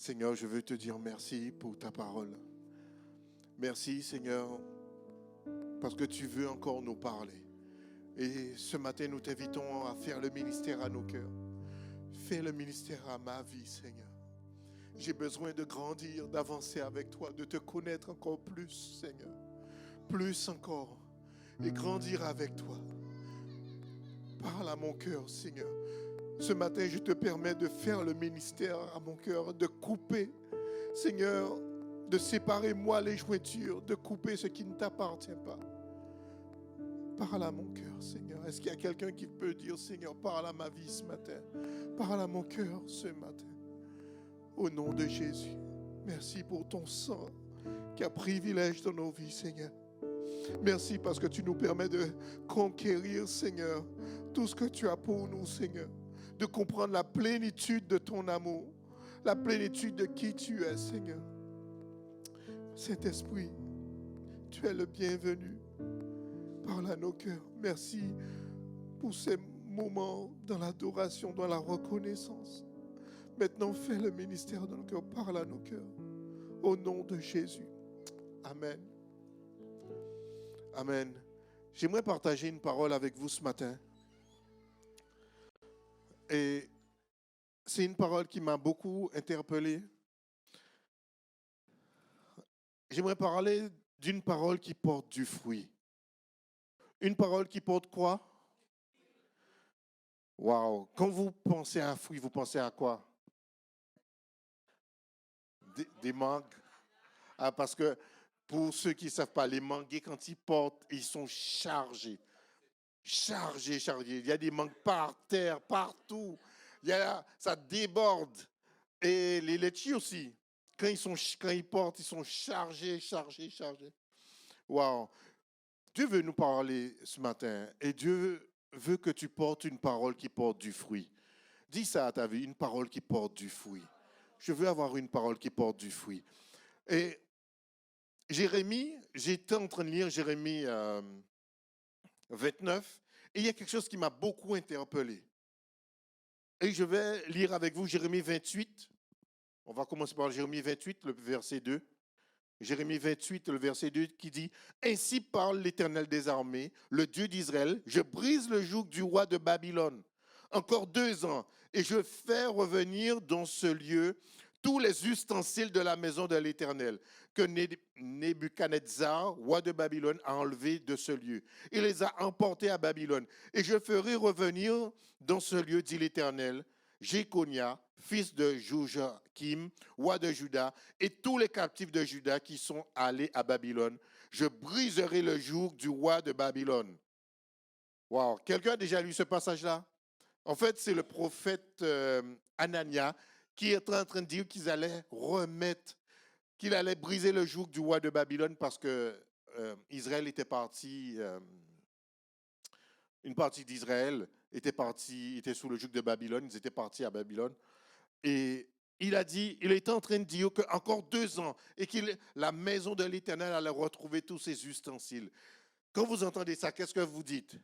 Seigneur, je veux te dire merci pour ta parole. Merci, Seigneur, parce que tu veux encore nous parler. Et ce matin, nous t'invitons à faire le ministère à nos cœurs. Fais le ministère à ma vie, Seigneur. J'ai besoin de grandir, d'avancer avec toi, de te connaître encore plus, Seigneur. Plus encore. Et grandir avec toi. Parle à mon cœur, Seigneur. Ce matin, je te permets de faire le ministère à mon cœur, de couper, Seigneur, de séparer moi les jointures, de couper ce qui ne t'appartient pas. Parle à mon cœur, Seigneur. Est-ce qu'il y a quelqu'un qui peut dire, Seigneur, parle à ma vie ce matin. Parle à mon cœur ce matin. Au nom de Jésus, merci pour ton sang qui a privilège dans nos vies, Seigneur. Merci parce que tu nous permets de conquérir, Seigneur, tout ce que tu as pour nous, Seigneur. De comprendre la plénitude de ton amour, la plénitude de qui tu es, Seigneur. Saint-Esprit, tu es le bienvenu. Parle à nos cœurs. Merci pour ces moments dans l'adoration, dans la reconnaissance. Maintenant, fais le ministère de nos cœurs. Parle à nos cœurs. Au nom de Jésus. Amen. Amen. J'aimerais partager une parole avec vous ce matin. Et c'est une parole qui m'a beaucoup interpellé. J'aimerais parler d'une parole qui porte du fruit. Une parole qui porte quoi? Waouh! Quand vous pensez à un fruit, vous pensez à quoi? Des mangues. Ah, parce que pour ceux qui ne savent pas, les manguiers, quand ils portent, ils sont chargés. Chargés. Il y a des mangues par terre, partout. Ça déborde. Et les laitiers aussi. Quand ils portent, ils sont chargés. Waouh! Dieu veut nous parler ce matin. Et Dieu veut que tu portes une parole qui porte du fruit. Dis ça à ta vie, une parole qui porte du fruit. Je veux avoir une parole qui porte du fruit. Et Jérémie, j'étais en train de lire Jérémie 29, et il y a quelque chose qui m'a beaucoup interpellé. Et je vais lire avec vous Jérémie 28. On va commencer par Jérémie 28, le verset 2. Jérémie 28, le verset 2, qui dit « Ainsi parle l'Éternel des armées, le Dieu d'Israël, je brise le joug du roi de Babylone. Encore 2 ans, et je fais revenir dans ce lieu tous les ustensiles de la maison de l'Éternel, que Nebuchadnezzar, roi de Babylone, a enlevés de ce lieu. Il les a emportés à Babylone. Et je ferai revenir dans ce lieu, dit l'Éternel, Jéconia, fils de Joachim, roi de Juda, et tous les captifs de Juda qui sont allés à Babylone. Je briserai le joug du roi de Babylone. » Wow. Quelqu'un a déjà lu ce passage-là? En fait, c'est le prophète Anania qui est en train de dire qu'il allait briser le joug du roi de Babylone parce que Israël était parti, une partie d'Israël était sous le joug de Babylone, ils étaient partis à Babylone. Et il était en train de dire qu'encore 2 ans et que la maison de l'Éternel allait retrouver tous ses ustensiles. Quand vous entendez ça, qu'est-ce que vous dites?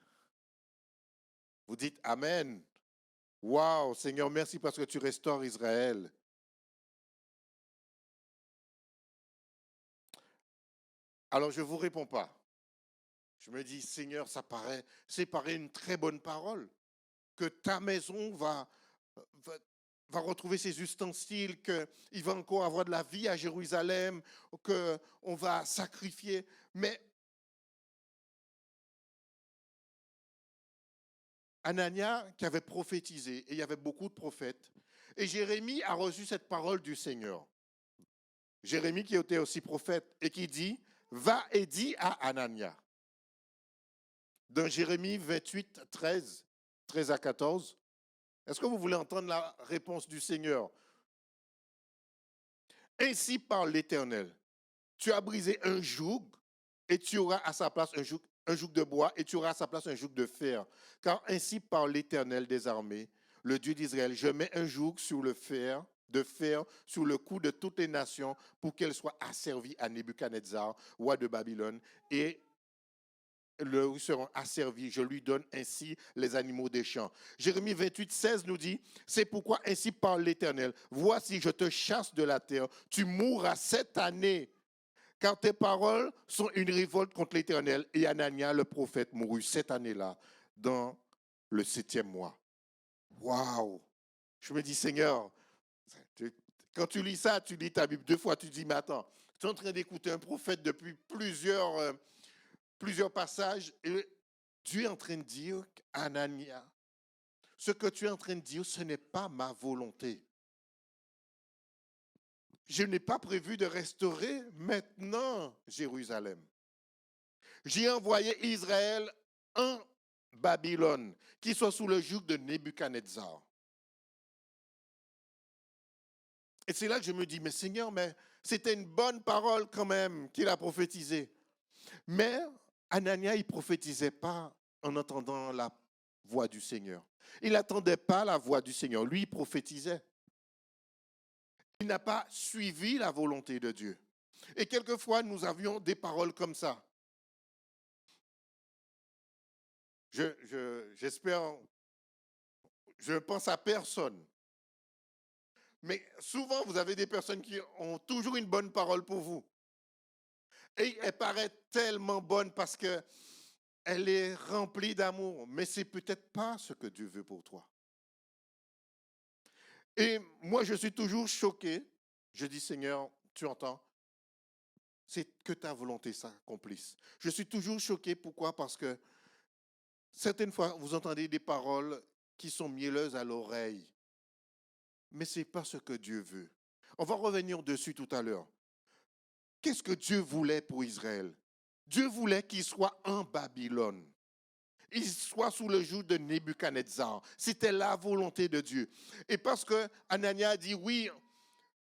Vous dites Amen. Waouh, Seigneur, merci parce que tu restaures Israël. Alors, je ne vous réponds pas. Je me dis, Seigneur, c'est paraît une très bonne parole. Que ta maison va retrouver ses ustensiles, qu'il va encore avoir de la vie à Jérusalem, qu'on va sacrifier. Mais Anania qui avait prophétisé, et il y avait beaucoup de prophètes, et Jérémie a reçu cette parole du Seigneur. Jérémie qui était aussi prophète et qui dit, va et dis à Anania. Dans Jérémie 28, 13 à 14, est-ce que vous voulez entendre la réponse du Seigneur? Ainsi parle l'Éternel, tu as brisé un joug et tu auras à sa place un joug de bois et tu auras à sa place un joug de fer. Car ainsi parle l'Éternel des armées, le Dieu d'Israël, je mets un joug sur le fer, de fer sur le cou de toutes les nations pour qu'elles soient asservies à Nebuchadnezzar, roi de Babylone, et lui seront asservis. Je lui donne ainsi les animaux des champs. Jérémie 28, 16 nous dit, c'est pourquoi ainsi parle l'Éternel. Voici, je te chasse de la terre. Tu mourras cette année, car tes paroles sont une révolte contre l'Éternel. Et Anania, le prophète, mourut cette année-là, dans le 7e mois. Waouh! Je me dis, Seigneur, quand tu lis ça, tu lis ta Bible 2 fois, tu dis, mais attends, tu es en train d'écouter un prophète depuis plusieurs passages, et Dieu est en train de dire, Anania, ce que tu es en train de dire, ce n'est pas ma volonté. Je n'ai pas prévu de restaurer maintenant Jérusalem. J'ai envoyé Israël en Babylone, qui soit sous le joug de Nebuchadnezzar. Et c'est là que je me dis, mais Seigneur, mais c'était une bonne parole quand même qu'il a prophétisée. Mais Anania, il ne prophétisait pas en entendant la voix du Seigneur. Il n'attendait pas la voix du Seigneur. Lui, il prophétisait. Il n'a pas suivi la volonté de Dieu. Et quelquefois, nous avions des paroles comme ça. J'espère, je ne pense à personne. Mais souvent, vous avez des personnes qui ont toujours une bonne parole pour vous. Et elle paraît tellement bonne parce qu'elle est remplie d'amour. Mais ce n'est peut-être pas ce que Dieu veut pour toi. Et moi, je suis toujours choqué. Je dis, Seigneur, tu entends? C'est que ta volonté s'accomplisse. Je suis toujours choqué. Pourquoi? Parce que certaines fois, vous entendez des paroles qui sont mielleuses à l'oreille. Mais ce n'est pas ce que Dieu veut. On va revenir dessus tout à l'heure. Qu'est-ce que Dieu voulait pour Israël? Dieu voulait qu'il soit en Babylone. Il soit sous le joug de Nebuchadnezzar. C'était la volonté de Dieu. Et parce que Anania a dit, oui,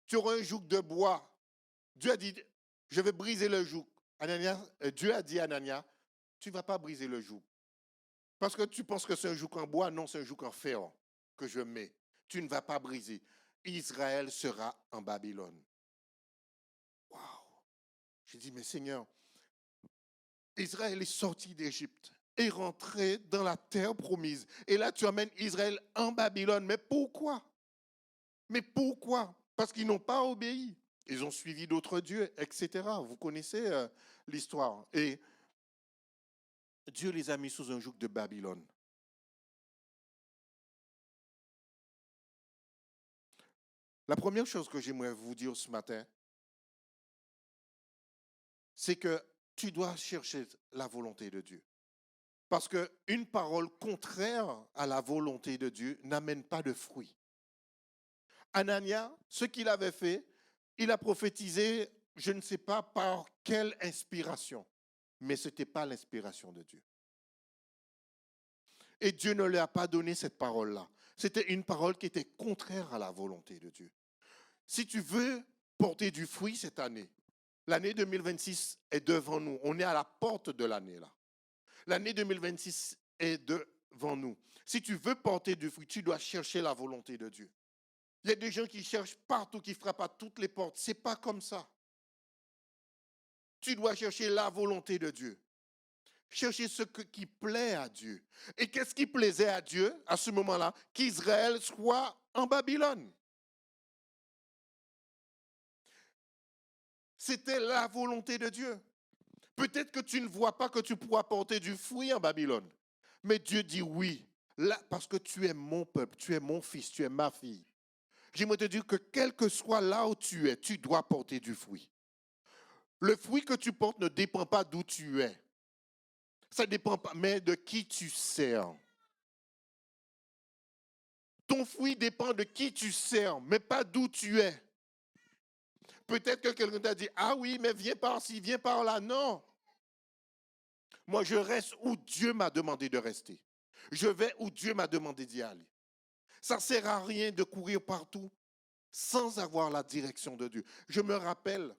tu auras un joug de bois. Dieu a dit, je vais briser le joug. Dieu a dit à Anania, tu ne vas pas briser le joug. Parce que tu penses que c'est un joug en bois. Non, c'est un joug en fer que je mets. Tu ne vas pas briser. Israël sera en Babylone. Waouh! J'ai dit, mais Seigneur, Israël est sorti d'Égypte et rentré dans la terre promise. Et là, tu amènes Israël en Babylone. Mais pourquoi? Mais pourquoi? Parce qu'ils n'ont pas obéi. Ils ont suivi d'autres dieux, etc. Vous connaissez l'histoire. Et Dieu les a mis sous un joug de Babylone. La première chose que j'aimerais vous dire ce matin, c'est que tu dois chercher la volonté de Dieu. Parce qu'une parole contraire à la volonté de Dieu n'amène pas de fruits. Anania, ce qu'il avait fait, il a prophétisé, je ne sais pas par quelle inspiration, mais ce n'était pas l'inspiration de Dieu. Et Dieu ne lui a pas donné cette parole-là. C'était une parole qui était contraire à la volonté de Dieu. Si tu veux porter du fruit cette année, l'année 2026 est devant nous. On est à la porte de l'année là. L'année 2026 est devant nous. Si tu veux porter du fruit, tu dois chercher la volonté de Dieu. Il y a des gens qui cherchent partout, qui frappent à toutes les portes. Ce n'est pas comme ça. Tu dois chercher la volonté de Dieu. Chercher ce qui plaît à Dieu. Et qu'est-ce qui plaisait à Dieu à ce moment-là? Qu'Israël soit en Babylone. C'était la volonté de Dieu. Peut-être que tu ne vois pas que tu pourras porter du fruit en Babylone. Mais Dieu dit oui, là, parce que tu es mon peuple, tu es mon fils, tu es ma fille. J'aimerais te dire que quel que soit là où tu es, tu dois porter du fruit. Le fruit que tu portes ne dépend pas d'où tu es. Ça ne dépend pas, mais de qui tu sers. Ton fruit dépend de qui tu sers, mais pas d'où tu es. Peut-être que quelqu'un t'a dit, ah oui, mais viens par ci, viens par là. Non. Moi, je reste où Dieu m'a demandé de rester. Je vais où Dieu m'a demandé d'y aller. Ça ne sert à rien de courir partout sans avoir la direction de Dieu. Je me rappelle,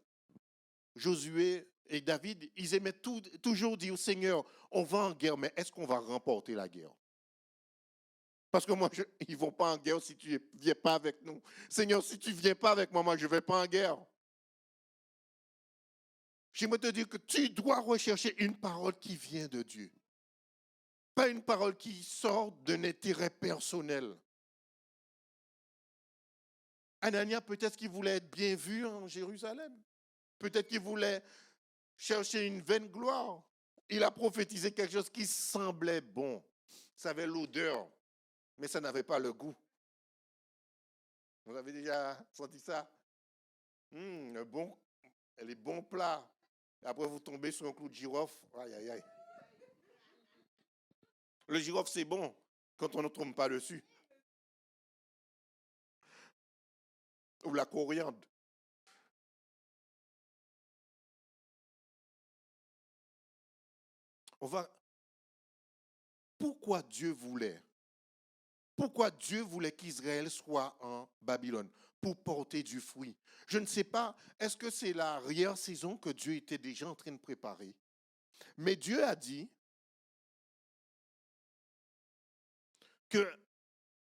Josué et David, ils aimaient toujours dire au Seigneur, on va en guerre, mais est-ce qu'on va remporter la guerre? Parce que moi, ils ne vont pas en guerre si tu ne viens pas avec nous. Seigneur, si tu ne viens pas avec moi, moi, je ne vais pas en guerre. J'aimerais te dire que tu dois rechercher une parole qui vient de Dieu. Pas une parole qui sort d'un intérêt personnel. Anania, peut-être qu'il voulait être bien vu en Jérusalem. Peut-être qu'il voulait chercher une vaine gloire. Il a prophétisé quelque chose qui semblait bon. Ça avait l'odeur, mais ça n'avait pas le goût. Vous avez déjà senti ça? Bon, les bons plats. Après, vous tombez sur un clou de girofle. Aïe, aïe, aïe. Le girofle, c'est bon quand on ne tombe pas dessus. Ou la coriandre. On va. Pourquoi Dieu voulait? Pourquoi Dieu voulait qu'Israël soit en Babylone? Pour porter du fruit. Je ne sais pas, est-ce que c'est l'arrière-saison que Dieu était déjà en train de préparer? Mais Dieu a dit que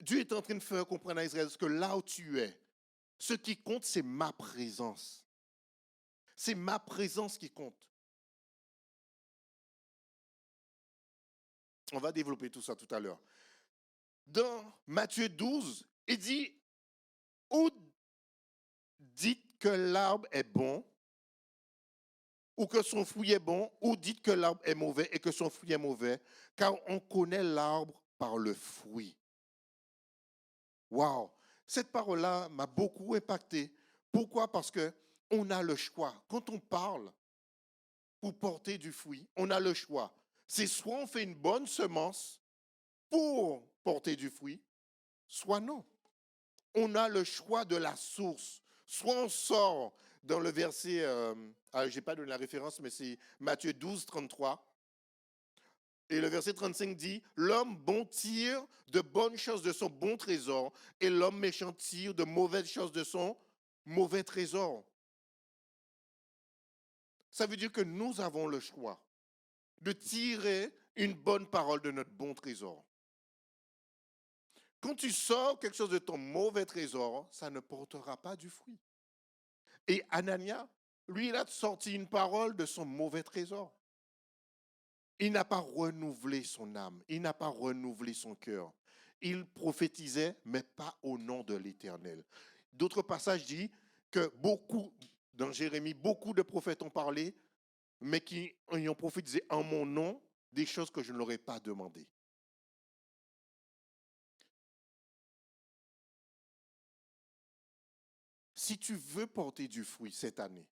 Dieu est en train de faire comprendre à Israël que là où tu es, ce qui compte, c'est ma présence. C'est ma présence qui compte. On va développer tout ça tout à l'heure. Dans Matthieu 12, il dit, ou dites que l'arbre est bon, ou que son fruit est bon, ou dites que l'arbre est mauvais et que son fruit est mauvais, car on connaît l'arbre par le fruit. Waouh! Cette parole-là m'a beaucoup impacté. Pourquoi? Parce que on a le choix. Quand on parle pour porter du fruit, on a le choix. C'est soit on fait une bonne semence pour porter du fruit, soit non. On a le choix de la source. Soit on sort dans le verset, je n'ai pas donné la référence, mais c'est Matthieu 12, 33. Et le verset 35 dit, l'homme bon tire de bonnes choses de son bon trésor et l'homme méchant tire de mauvaises choses de son mauvais trésor. Ça veut dire que nous avons le choix de tirer une bonne parole de notre bon trésor. Quand tu sors quelque chose de ton mauvais trésor, ça ne portera pas du fruit. Et Anania, lui, il a sorti une parole de son mauvais trésor. Il n'a pas renouvelé son âme, il n'a pas renouvelé son cœur. Il prophétisait, mais pas au nom de l'Éternel. D'autres passages disent que beaucoup, dans Jérémie, beaucoup de prophètes ont parlé, mais qui ont prophétisé en mon nom des choses que je ne leur ai pas demandées. Si tu veux porter du fruit cette année,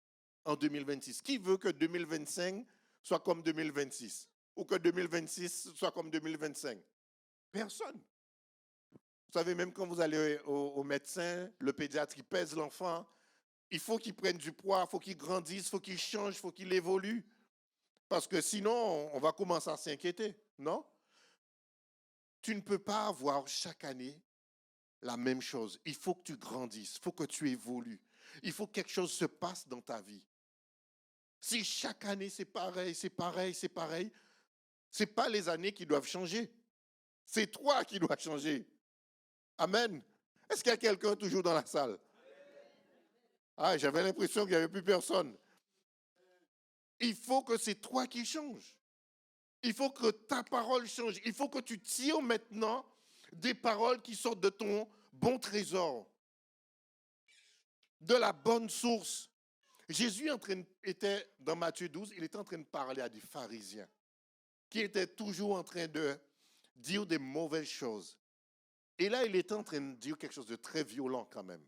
en 2026, qui veut que 2025 soit comme 2026 ou que 2026 soit comme 2025? Personne. Vous savez, même quand vous allez au médecin, le pédiatre, il pèse l'enfant, il faut qu'il prenne du poids, il faut qu'il grandisse, il faut qu'il change, il faut qu'il évolue. Parce que sinon, on va commencer à s'inquiéter, non? Tu ne peux pas avoir chaque année la même chose. Il faut que tu grandisses, il faut que tu évolues. Il faut que quelque chose se passe dans ta vie. Si chaque année c'est pareil, c'est pareil, c'est pareil, ce n'est pas les années qui doivent changer. C'est toi qui dois changer. Amen. Est-ce qu'il y a quelqu'un toujours dans la salle? Ah, j'avais l'impression qu'il n'y avait plus personne. Il faut que c'est toi qui changes. Il faut que ta parole change. Il faut que tu tires maintenant des paroles qui sortent de ton bon trésor, de la bonne source. Jésus était dans Matthieu 12, il était en train de parler à des pharisiens qui étaient toujours en train de dire des mauvaises choses. Et là, il était en train de dire quelque chose de très violent quand même.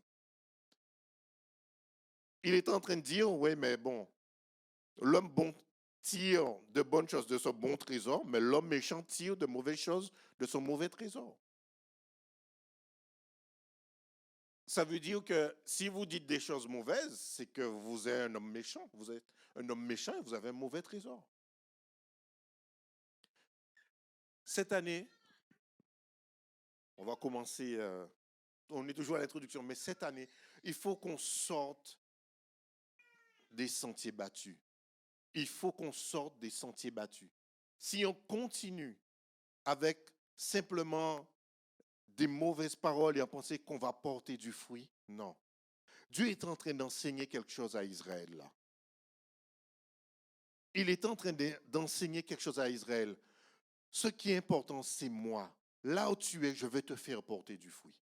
Il était en train de dire, oui, mais bon, l'homme bon tire de bonnes choses de son bon trésor, mais l'homme méchant tire de mauvaises choses de son mauvais trésor. Ça veut dire que si vous dites des choses mauvaises, c'est que vous êtes un homme méchant. Vous êtes un homme méchant et vous avez un mauvais trésor. Cette année, on va commencer, on est toujours à l'introduction, mais cette année, il faut qu'on sorte des sentiers battus. Il faut qu'on sorte des sentiers battus. Si on continue avec simplement des mauvaises paroles et à penser qu'on va porter du fruit, non. Dieu est en train d'enseigner quelque chose à Israël là. il est en train d'enseigner quelque chose à Israël. Ce qui est important, c'est moi. Là où tu es, je vais te faire porter du fruit.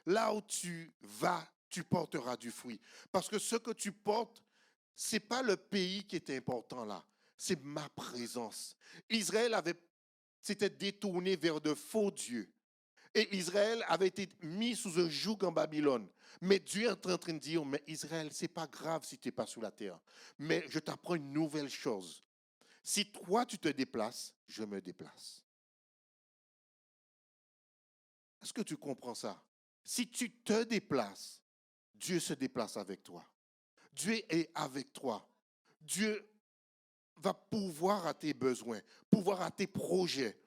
Là où tu vas, tu porteras du fruit. Parce que ce que tu portes, ce n'est pas le pays qui est important là, c'est ma présence. Israël s'était détourné vers de faux dieux. Et Israël avait été mis sous un joug en Babylone. Mais Dieu est en train de dire, mais Israël, ce n'est pas grave si tu n'es pas sous la terre. Mais je t'apprends une nouvelle chose. Si toi, tu te déplaces, je me déplace. Est-ce que tu comprends ça? Si tu te déplaces, Dieu se déplace avec toi. Dieu est avec toi. Dieu va pourvoir à tes besoins, pourvoir à tes projets.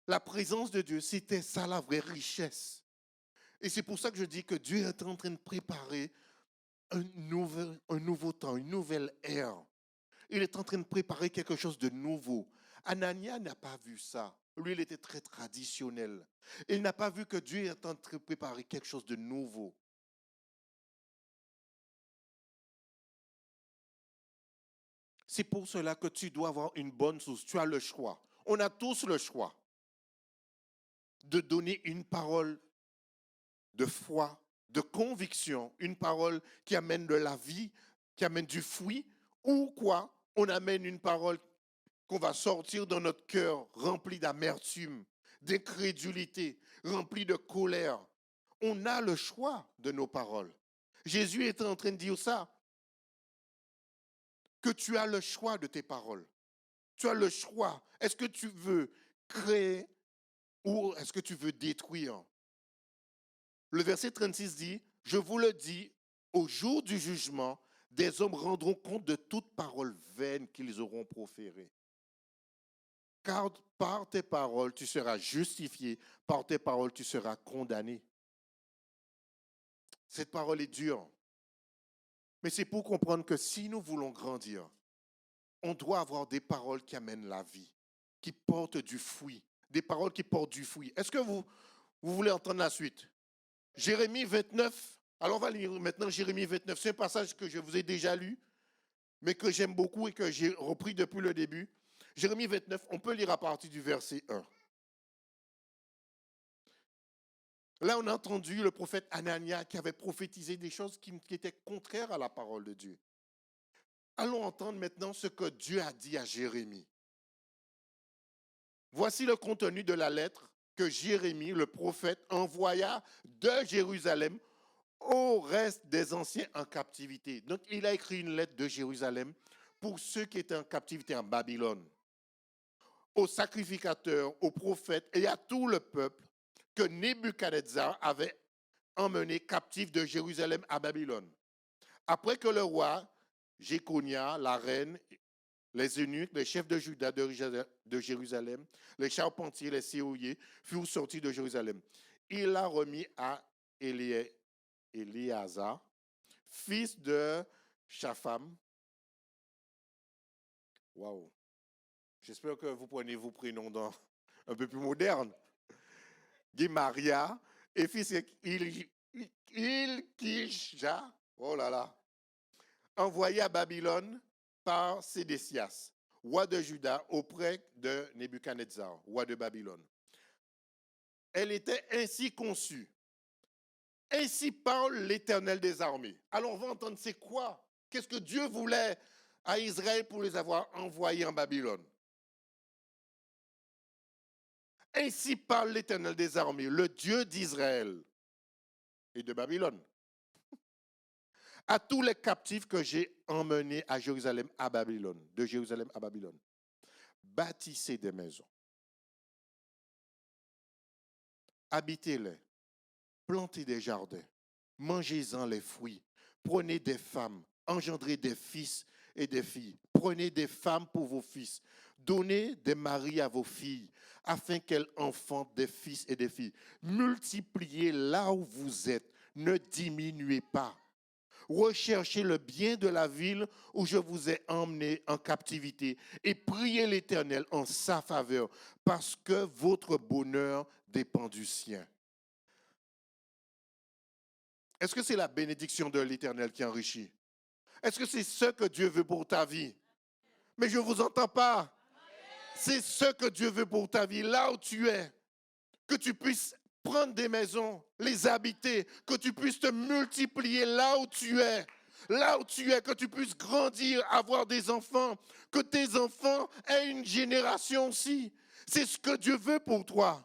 La présence de Dieu, c'était ça la vraie richesse. Et c'est pour ça que je dis que Dieu est en train de préparer un nouveau temps, une nouvelle ère. Il est en train de préparer quelque chose de nouveau. Anania n'a pas vu ça. Lui, il était très traditionnel. Il n'a pas vu que Dieu est en train de préparer quelque chose de nouveau. C'est pour cela que tu dois avoir une bonne source. Tu as le choix. On a tous le choix de donner une parole de foi, de conviction, une parole qui amène de la vie, qui amène du fruit, ou quoi, on amène une parole qu'on va sortir dans notre cœur rempli d'amertume, d'incrédulité, rempli de colère. On a le choix de nos paroles. Jésus est en train de dire ça, que tu as le choix de tes paroles. Tu as le choix. Est-ce que tu veux créer ou est-ce que tu veux détruire? Le verset 36 dit, je vous le dis, au jour du jugement, des hommes rendront compte de toute parole vaine qu'ils auront proférée. Car par tes paroles, tu seras justifié, par tes paroles, tu seras condamné. Cette parole est dure. Mais c'est pour comprendre que si nous voulons grandir, on doit avoir des paroles qui amènent la vie, qui portent du fruit, des paroles qui portent du fruit. Est-ce que vous voulez entendre la suite? Jérémie 29. Alors on va lire maintenant Jérémie 29. C'est un passage que je vous ai déjà lu, mais que j'aime beaucoup et que j'ai repris depuis le début. Jérémie 29, on peut lire à partir du verset 1. Là, on a entendu le prophète Anania qui avait prophétisé des choses qui étaient contraires à la parole de Dieu. Allons entendre maintenant ce que Dieu a dit à Jérémie. Voici le contenu de la lettre que Jérémie, le prophète, envoya de Jérusalem au reste des anciens en captivité. Donc, il a écrit une lettre de Jérusalem pour ceux qui étaient en captivité en Babylone, aux sacrificateurs, aux prophètes et à tout le peuple que Nebuchadnezzar avait emmené captif de Jérusalem à Babylone. Après que le roi Jéconia, la reine, les eunuques, les chefs de Juda, de Jérusalem, les charpentiers, les serruriers furent sortis de Jérusalem, il l'a remis à Éléazar, fils de Shapham. Waouh! J'espère que vous prenez vos prénoms un peu plus modernes. Maria et fils Ilkisha, oh là là, envoyé à Babylone par Sédécias, roi de Juda, auprès de Nebuchadnezzar, roi de Babylone. Elle était ainsi conçue. Ainsi parle l'Éternel des armées. Alors on va entendre c'est quoi? Qu'est-ce que Dieu voulait à Israël pour les avoir envoyés en Babylone? Ainsi parle l'Éternel des armées, le Dieu d'Israël et de Babylone. À tous les captifs que j'ai emmenés à Jérusalem, à Babylone, de Jérusalem à Babylone, bâtissez des maisons, habitez-les, plantez des jardins, mangez-en les fruits, prenez des femmes, engendrez des fils et des filles, prenez des femmes pour vos fils, donnez des maris à vos filles, afin qu'elles enfantent des fils et des filles. Multipliez là où vous êtes, ne diminuez pas. Recherchez le bien de la ville où je vous ai emmené en captivité et priez l'Éternel en sa faveur, parce que votre bonheur dépend du sien. Est-ce que c'est la bénédiction de l'Éternel qui enrichit? Est-ce que c'est ce que Dieu veut pour ta vie? Mais je ne vous entends pas. C'est ce que Dieu veut pour ta vie, là où tu es. Que tu puisses prendre des maisons, les habiter, que tu puisses te multiplier là où tu es. Là où tu es, que tu puisses grandir, avoir des enfants, que tes enfants aient une génération aussi. C'est ce que Dieu veut pour toi.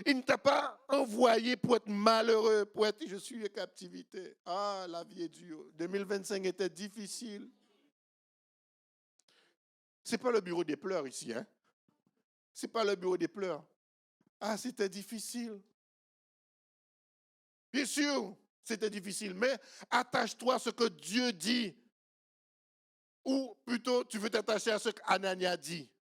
Il ne t'a pas envoyé pour être malheureux, pour être je suis en captivité. Ah, la vie est dure. 2025 était difficile. Ce n'est pas le bureau des pleurs ici, hein? Ce n'est pas le bureau des pleurs. Ah, c'était difficile. Bien sûr, c'était difficile, mais attache-toi à ce que Dieu dit. Ou plutôt, tu veux t'attacher à ce qu'Anania dit.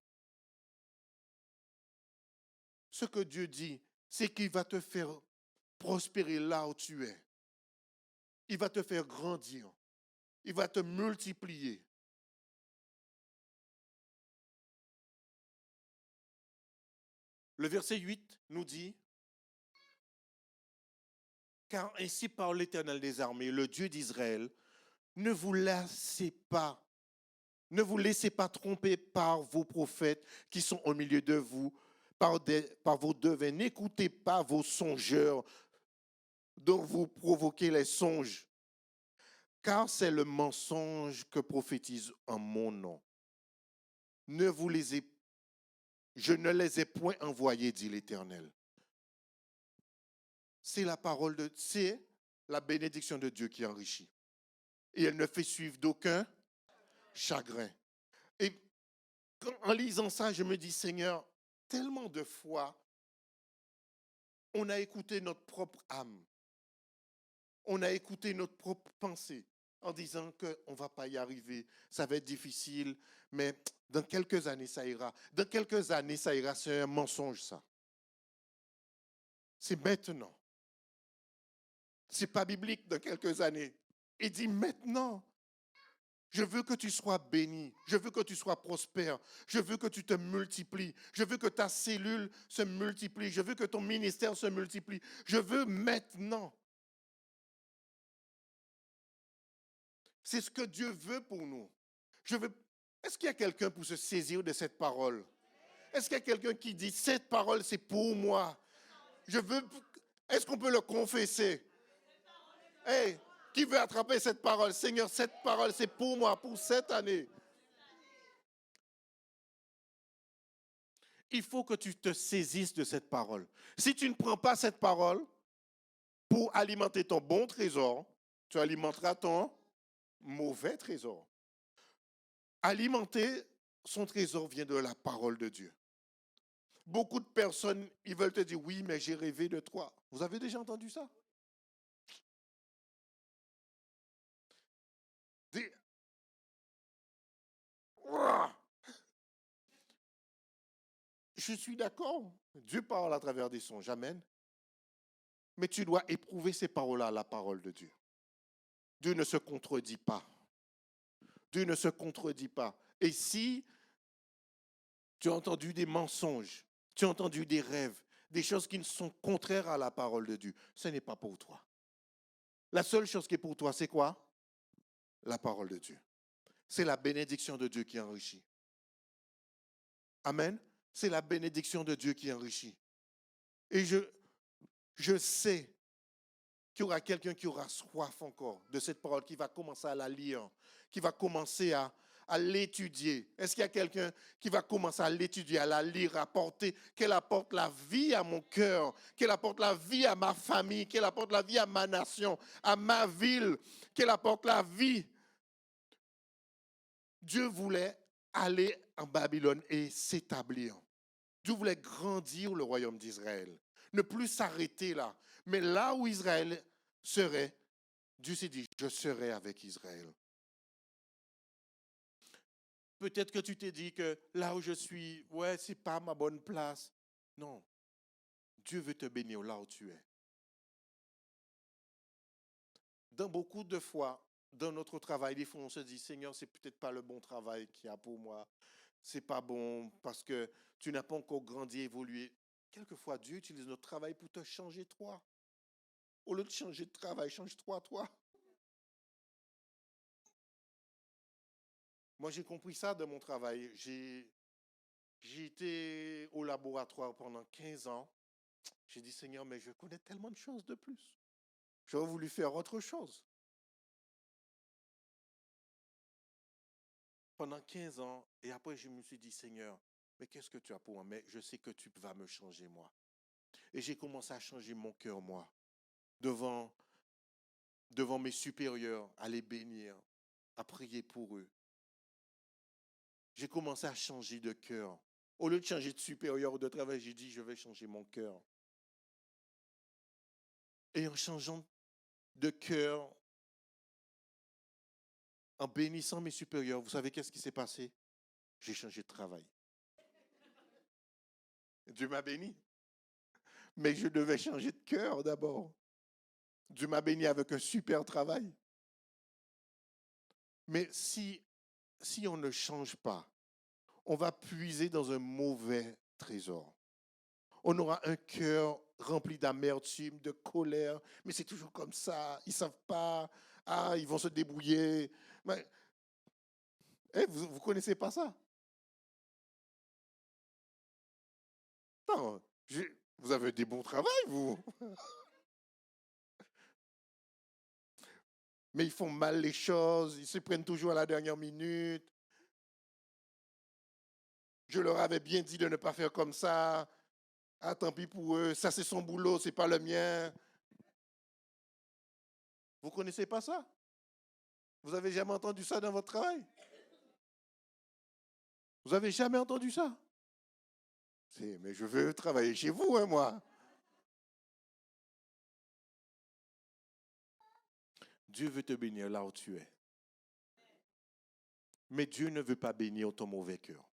Ce que Dieu dit, c'est qu'il va te faire prospérer là où tu es. Il va te faire grandir. Il va te multiplier. Le verset 8 nous dit, car ainsi parle l'Éternel des armées, le Dieu d'Israël, ne vous laissez pas tromper par vos prophètes qui sont au milieu de vous, par vos devins. N'écoutez pas vos songeurs dont vous provoquez les songes, car c'est le mensonge que prophétise en mon nom. Je ne les ai point envoyés, dit l'Éternel. C'est la bénédiction de Dieu qui enrichit. Et elle ne fait suivre d'aucun chagrin. Et en lisant ça, je me dis, Seigneur, tellement de fois, on a écouté notre propre âme. On a écouté notre propre pensée en disant qu'on ne va pas y arriver, ça va être difficile, mais dans quelques années, ça ira. Dans quelques années, ça ira. C'est un mensonge, ça. C'est maintenant. Ce n'est pas biblique dans quelques années. Il dit maintenant. Je veux que tu sois béni. Je veux que tu sois prospère. Je veux que tu te multiplies. Je veux que ta cellule se multiplie. Je veux que ton ministère se multiplie. Je veux maintenant. C'est ce que Dieu veut pour nous. Est-ce qu'il y a quelqu'un pour se saisir de cette parole? Est-ce qu'il y a quelqu'un qui dit, cette parole, c'est pour moi? Est-ce qu'on peut le confesser? Hey, qui veut attraper cette parole? Seigneur, cette parole, c'est pour moi, pour cette année. Il faut que tu te saisisses de cette parole. Si tu ne prends pas cette parole pour alimenter ton bon trésor, tu alimenteras ton mauvais trésor. Alimenter son trésor vient de la parole de Dieu. Beaucoup de personnes, ils veulent te dire, oui, mais j'ai rêvé de toi. Vous avez déjà entendu ça? Je suis d'accord. Dieu parle à travers des songes. Amen. Mais tu dois éprouver ces paroles-là, la parole de Dieu. Dieu ne se contredit pas. Dieu ne se contredit pas. Et si tu as entendu des mensonges, tu as entendu des rêves, des choses qui sont contraires à la parole de Dieu, ce n'est pas pour toi. La seule chose qui est pour toi, c'est quoi? La parole de Dieu. C'est la bénédiction de Dieu qui enrichit. Amen. C'est la bénédiction de Dieu qui enrichit. Et je sais qu'il y aura quelqu'un qui aura soif encore de cette parole, qui va commencer à la lire, qui va commencer à l'étudier. Est-ce qu'il y a quelqu'un qui va commencer à l'étudier, à la lire, qu'elle apporte la vie à mon cœur, qu'elle apporte la vie à ma famille, qu'elle apporte la vie à ma nation, à ma ville, qu'elle apporte la vie. Dieu voulait aller en Babylone et s'établir. Dieu voulait grandir le royaume d'Israël, ne plus s'arrêter là. Mais là où Israël serait, Dieu s'est dit, je serai avec Israël. Peut-être que tu t'es dit que là où je suis, ouais, c'est pas ma bonne place. Non, Dieu veut te bénir là où tu es. Dans beaucoup de fois, dans notre travail, des fois on se dit, Seigneur, c'est peut-être pas le bon travail qu'il y a pour moi. C'est pas bon parce que tu n'as pas encore grandi, évolué. Quelquefois, Dieu utilise notre travail pour te changer toi. Au lieu de changer de travail, change-toi, toi. Moi, j'ai compris ça de mon travail. J'ai été au laboratoire pendant 15 ans. J'ai dit, Seigneur, mais je connais tellement de choses de plus. J'aurais voulu faire autre chose. Pendant 15 ans, et après, je me suis dit, Seigneur, mais qu'est-ce que tu as pour moi? Mais je sais que tu vas me changer, moi. Et j'ai commencé à changer mon cœur, moi, devant, devant mes supérieurs, à les bénir, à prier pour eux. J'ai commencé à changer de cœur. Au lieu de changer de supérieur ou de travail, j'ai dit, je vais changer mon cœur. Et en changeant de cœur, en bénissant mes supérieurs, vous savez qu'est-ce qui s'est passé? J'ai changé de travail. Dieu m'a béni. Mais je devais changer de cœur d'abord. Dieu m'a béni avec un super travail. Mais si on ne change pas, on va puiser dans un mauvais trésor. On aura un cœur rempli d'amertume, de colère. Mais c'est toujours comme ça. Ils ne savent pas. Ah, ils vont se débrouiller. Mais, vous ne connaissez pas ça? Non, vous avez des bons travails, vous. Mais ils font mal les choses. Ils se prennent toujours à la dernière minute. Je leur avais bien dit de ne pas faire comme ça. Ah, tant pis pour eux. Ça, c'est son boulot, c'est pas le mien. Vous connaissez pas ça? Vous avez jamais entendu ça dans votre travail? Vous avez jamais entendu ça? Mais je veux travailler chez vous, hein, moi. Dieu veut te bénir là où tu es. Mais Dieu ne veut pas bénir ton mauvais cœur.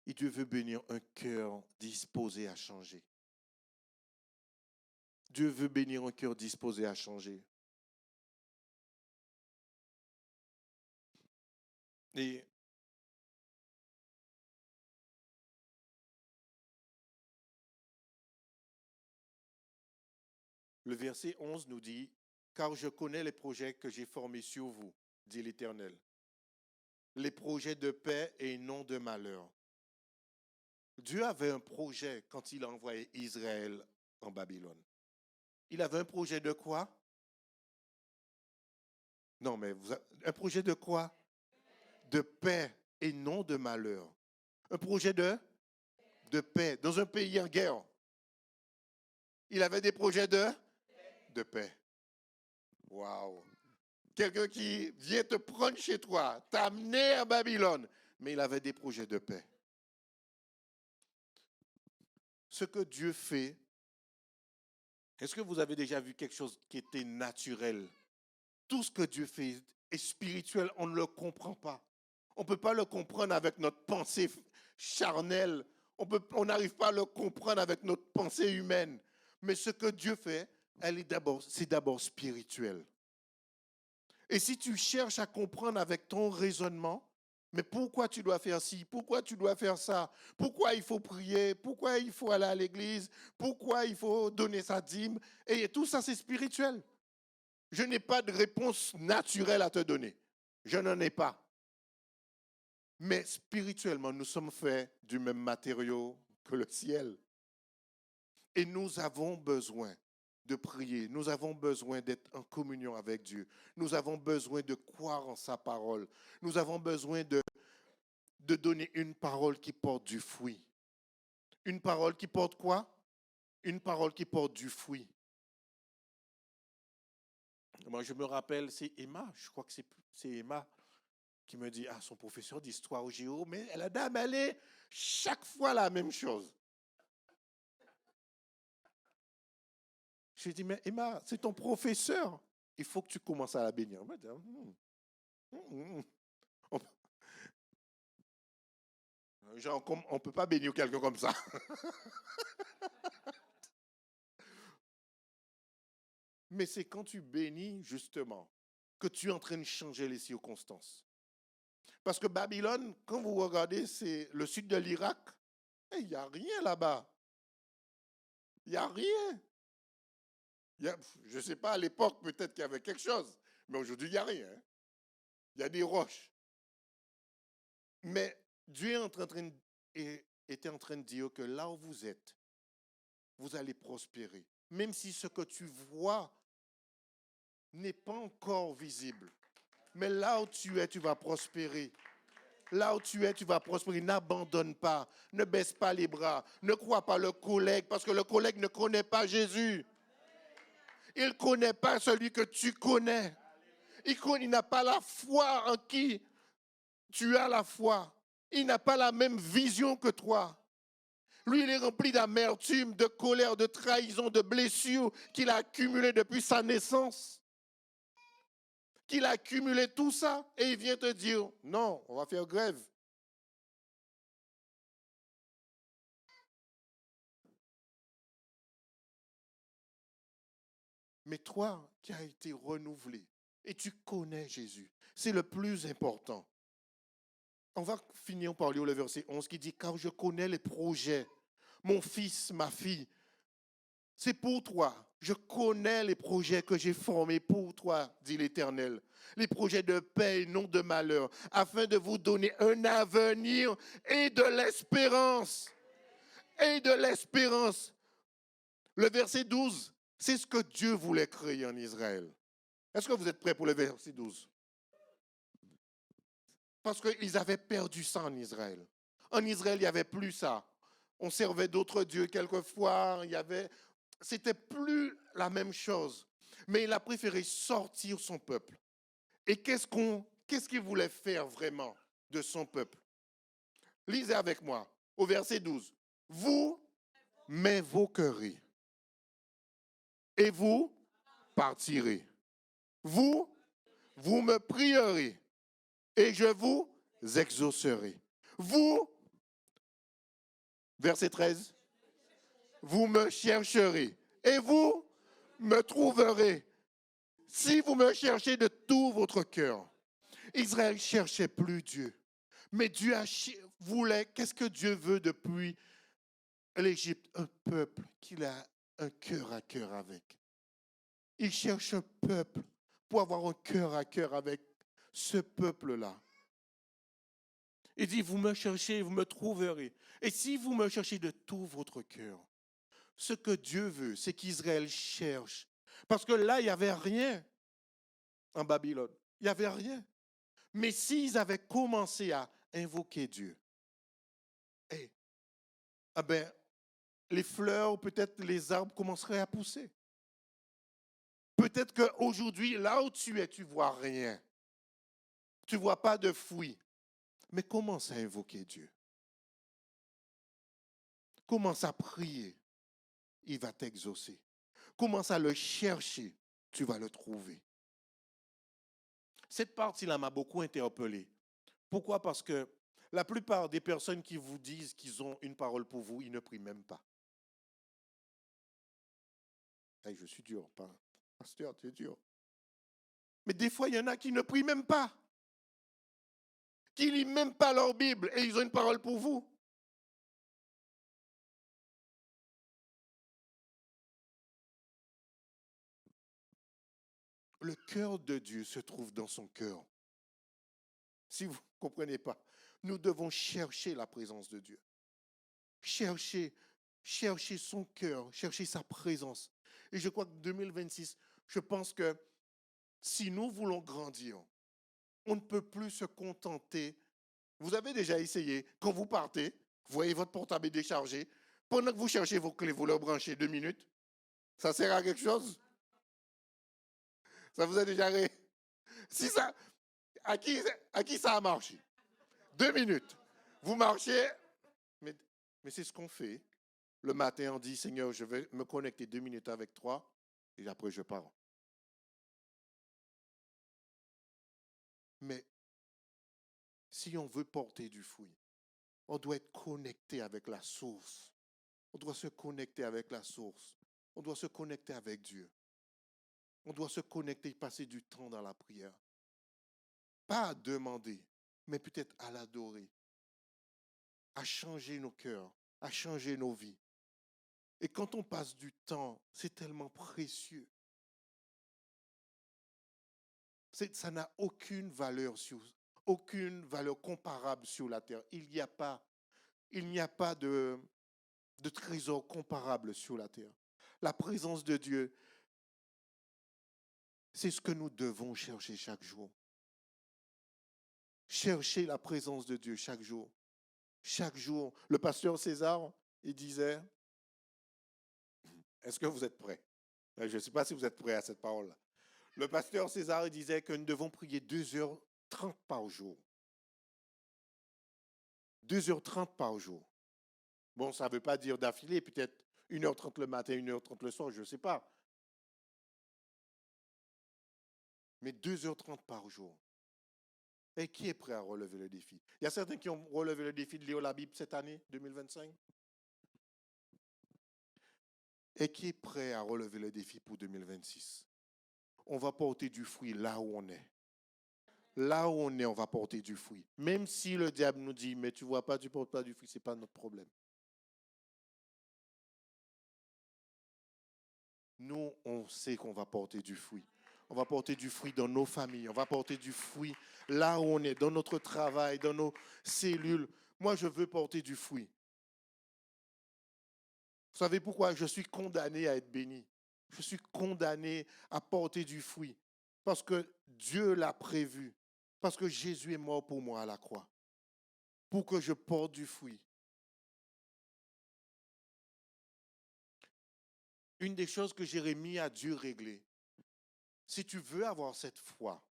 Et Dieu veut bénir un cœur disposé à changer. Dieu veut bénir un cœur disposé à changer. Et le verset 11 nous dit, car je connais les projets que j'ai formés sur vous, dit l'Éternel. Les projets de paix et non de malheur. Dieu avait un projet quand il a envoyé Israël en Babylone. Il avait un projet de quoi? Non, mais un projet de quoi? De paix et non de malheur. Un projet de paix dans un pays en guerre. Il avait des projets de paix. Waouh! Quelqu'un qui vient te prendre chez toi, t'amener à Babylone, mais il avait des projets de paix. Ce que Dieu fait, est-ce que vous avez déjà vu quelque chose qui était naturel? Tout ce que Dieu fait est spirituel, on ne le comprend pas. On ne peut pas le comprendre avec notre pensée charnelle. On n'arrive pas à le comprendre avec notre pensée humaine. Mais ce que Dieu fait, c'est d'abord spirituel. Et si tu cherches à comprendre avec ton raisonnement, mais pourquoi tu dois faire ci, pourquoi tu dois faire ça, pourquoi il faut prier, pourquoi il faut aller à l'église, pourquoi il faut donner sa dîme, et tout ça c'est spirituel. Je n'ai pas de réponse naturelle à te donner. Je n'en ai pas. Mais spirituellement, nous sommes faits du même matériau que le ciel. Et nous avons besoin de prier. Nous avons besoin d'être en communion avec Dieu. Nous avons besoin de croire en sa parole. Nous avons besoin de donner une parole qui porte du fruit. Une parole qui porte quoi? Une parole qui porte du fruit. Moi, je me rappelle, c'est Emma, je crois que c'est Emma qui me dit, ah, son professeur d'histoire au géo, mais la dame, elle est chaque fois la même chose. Je lui ai dit, mais Emma, c'est ton professeur. Il faut que tu commences à la bénir. Genre, on ne peut pas bénir quelqu'un comme ça. Mais c'est quand tu bénis, justement, que tu es en train de changer les circonstances. Parce que Babylone, quand vous regardez, c'est le sud de l'Irak. Il n'y a rien là-bas. Il n'y a rien. Je ne sais pas, à l'époque, peut-être qu'il y avait quelque chose. Mais aujourd'hui, il n'y a rien. Il y a des roches. Mais Dieu était en train de dire que là où vous êtes, vous allez prospérer. Même si ce que tu vois n'est pas encore visible. Mais là où tu es, tu vas prospérer. Là où tu es, tu vas prospérer. N'abandonne pas. Ne baisse pas les bras. Ne crois pas le collègue, parce que le collègue ne connaît pas Jésus. Il ne connaît pas celui que tu connais. Il n'a pas la foi en qui tu as la foi. Il n'a pas la même vision que toi. Lui, il est rempli d'amertume, de colère, de trahison, de blessures qu'il a accumulées depuis sa naissance. Qu'il a accumulé tout ça et il vient te dire, non, on va faire grève. Mais toi qui as été renouvelé et tu connais Jésus, c'est le plus important. On va finir par lire le verset 11 qui dit, car je connais les projets, mon fils, ma fille, c'est pour toi. Je connais les projets que j'ai formés pour toi, dit l'Éternel. Les projets de paix et non de malheur, afin de vous donner un avenir et de l'espérance. Et de l'espérance. Le verset 12, c'est ce que Dieu voulait créer en Israël. Est-ce que vous êtes prêts pour le verset 12? Parce qu'ils avaient perdu ça en Israël. En Israël, il n'y avait plus ça. On servait d'autres dieux quelquefois. C'était plus la même chose. Mais il a préféré sortir son peuple. Et qu'est-ce qu'il voulait faire vraiment de son peuple? Lisez avec moi au verset 12. Vous m'invoquerez et vous partirez. Vous me prierez et je vous exaucerai. Vous, verset 13, vous me chercherez et vous me trouverez si vous me cherchez de tout votre cœur. Israël cherchait plus Dieu. Mais Dieu voulait, qu'est-ce que Dieu veut depuis l'Égypte? Un peuple qu'il a un cœur à cœur avec. Il cherche un peuple pour avoir un cœur à cœur avec ce peuple-là. Il dit, vous me cherchez, vous me trouverez. Et si vous me cherchez de tout votre cœur, ce que Dieu veut, c'est qu'Israël cherche. Parce que là, il n'y avait rien en Babylone. Il n'y avait rien. Mais s'ils avaient commencé à invoquer Dieu, eh, ah ben, les fleurs, peut-être les arbres commenceraient à pousser. Peut-être qu'aujourd'hui, là où tu es, tu ne vois rien. Tu ne vois pas de fruits. Mais commence à invoquer Dieu. Commence à prier. Il va t'exaucer. Commence à le chercher. Tu vas le trouver. Cette partie-là m'a beaucoup interpellé. Pourquoi? Parce que la plupart des personnes qui vous disent qu'ils ont une parole pour vous, ils ne prient même pas. Hey, je suis dur, pasteur, tu es dur. Mais des fois, il y en a qui ne prient même pas. Qui ne lisent même pas leur Bible et ils ont une parole pour vous. Le cœur de Dieu se trouve dans son cœur. Si vous ne comprenez pas, nous devons chercher la présence de Dieu. Chercher son cœur, chercher sa présence. Et je crois que 2026, je pense que si nous voulons grandir, on ne peut plus se contenter. Vous avez déjà essayé, quand vous partez, vous voyez votre portable est déchargé, pendant que vous cherchez vos clés, vous le branchez 2 minutes. Ça sert à quelque chose? Ça vous a déjà arrivé? Si ça, à qui ça a marché? 2 minutes. Vous marchez, mais, mais c'est ce qu'on fait. Le matin, on dit, Seigneur, je vais me connecter 2 minutes avec toi, et après je pars. Mais si on veut porter du fruit, on doit être connecté avec la source. On doit se connecter avec la source. On doit se connecter avec Dieu. On doit se connecter, passer du temps dans la prière. Pas à demander, mais peut-être à l'adorer, à changer nos cœurs, à changer nos vies. Et quand on passe du temps, c'est tellement précieux. Ça n'a aucune valeur aucune valeur comparable sur la terre. Il n'y a pas de trésor comparable sur la terre. La présence de Dieu, c'est ce que nous devons chercher chaque jour. Chercher la présence de Dieu chaque jour. Chaque jour. Le pasteur César, il disait, est-ce que vous êtes prêts? Je ne sais pas si vous êtes prêts à cette parole-là. Le pasteur César il disait que nous devons prier 2h30 par jour. 2h30 par jour. Bon, ça ne veut pas dire d'affilée, peut-être 1h30 le matin, 1h30 le soir, je ne sais pas. Mais 2h30 par jour. Et qui est prêt à relever le défi? Il y a certains qui ont relevé le défi de lire la Bible cette année, 2025. Et qui est prêt à relever le défi pour 2026? On va porter du fruit là où on est. Là où on est, on va porter du fruit. Même si le diable nous dit, mais tu ne vois pas, tu ne portes pas du fruit, ce n'est pas notre problème. Nous, on sait qu'on va porter du fruit. On va porter du fruit dans nos familles. On va porter du fruit là où on est, dans notre travail, dans nos cellules. Moi, je veux porter du fruit. Vous savez pourquoi? Je suis condamné à être béni. Je suis condamné à porter du fruit. Parce que Dieu l'a prévu. Parce que Jésus est mort pour moi à la croix. Pour que je porte du fruit. Une des choses que Jérémie a dû régler, si tu veux avoir cette foi,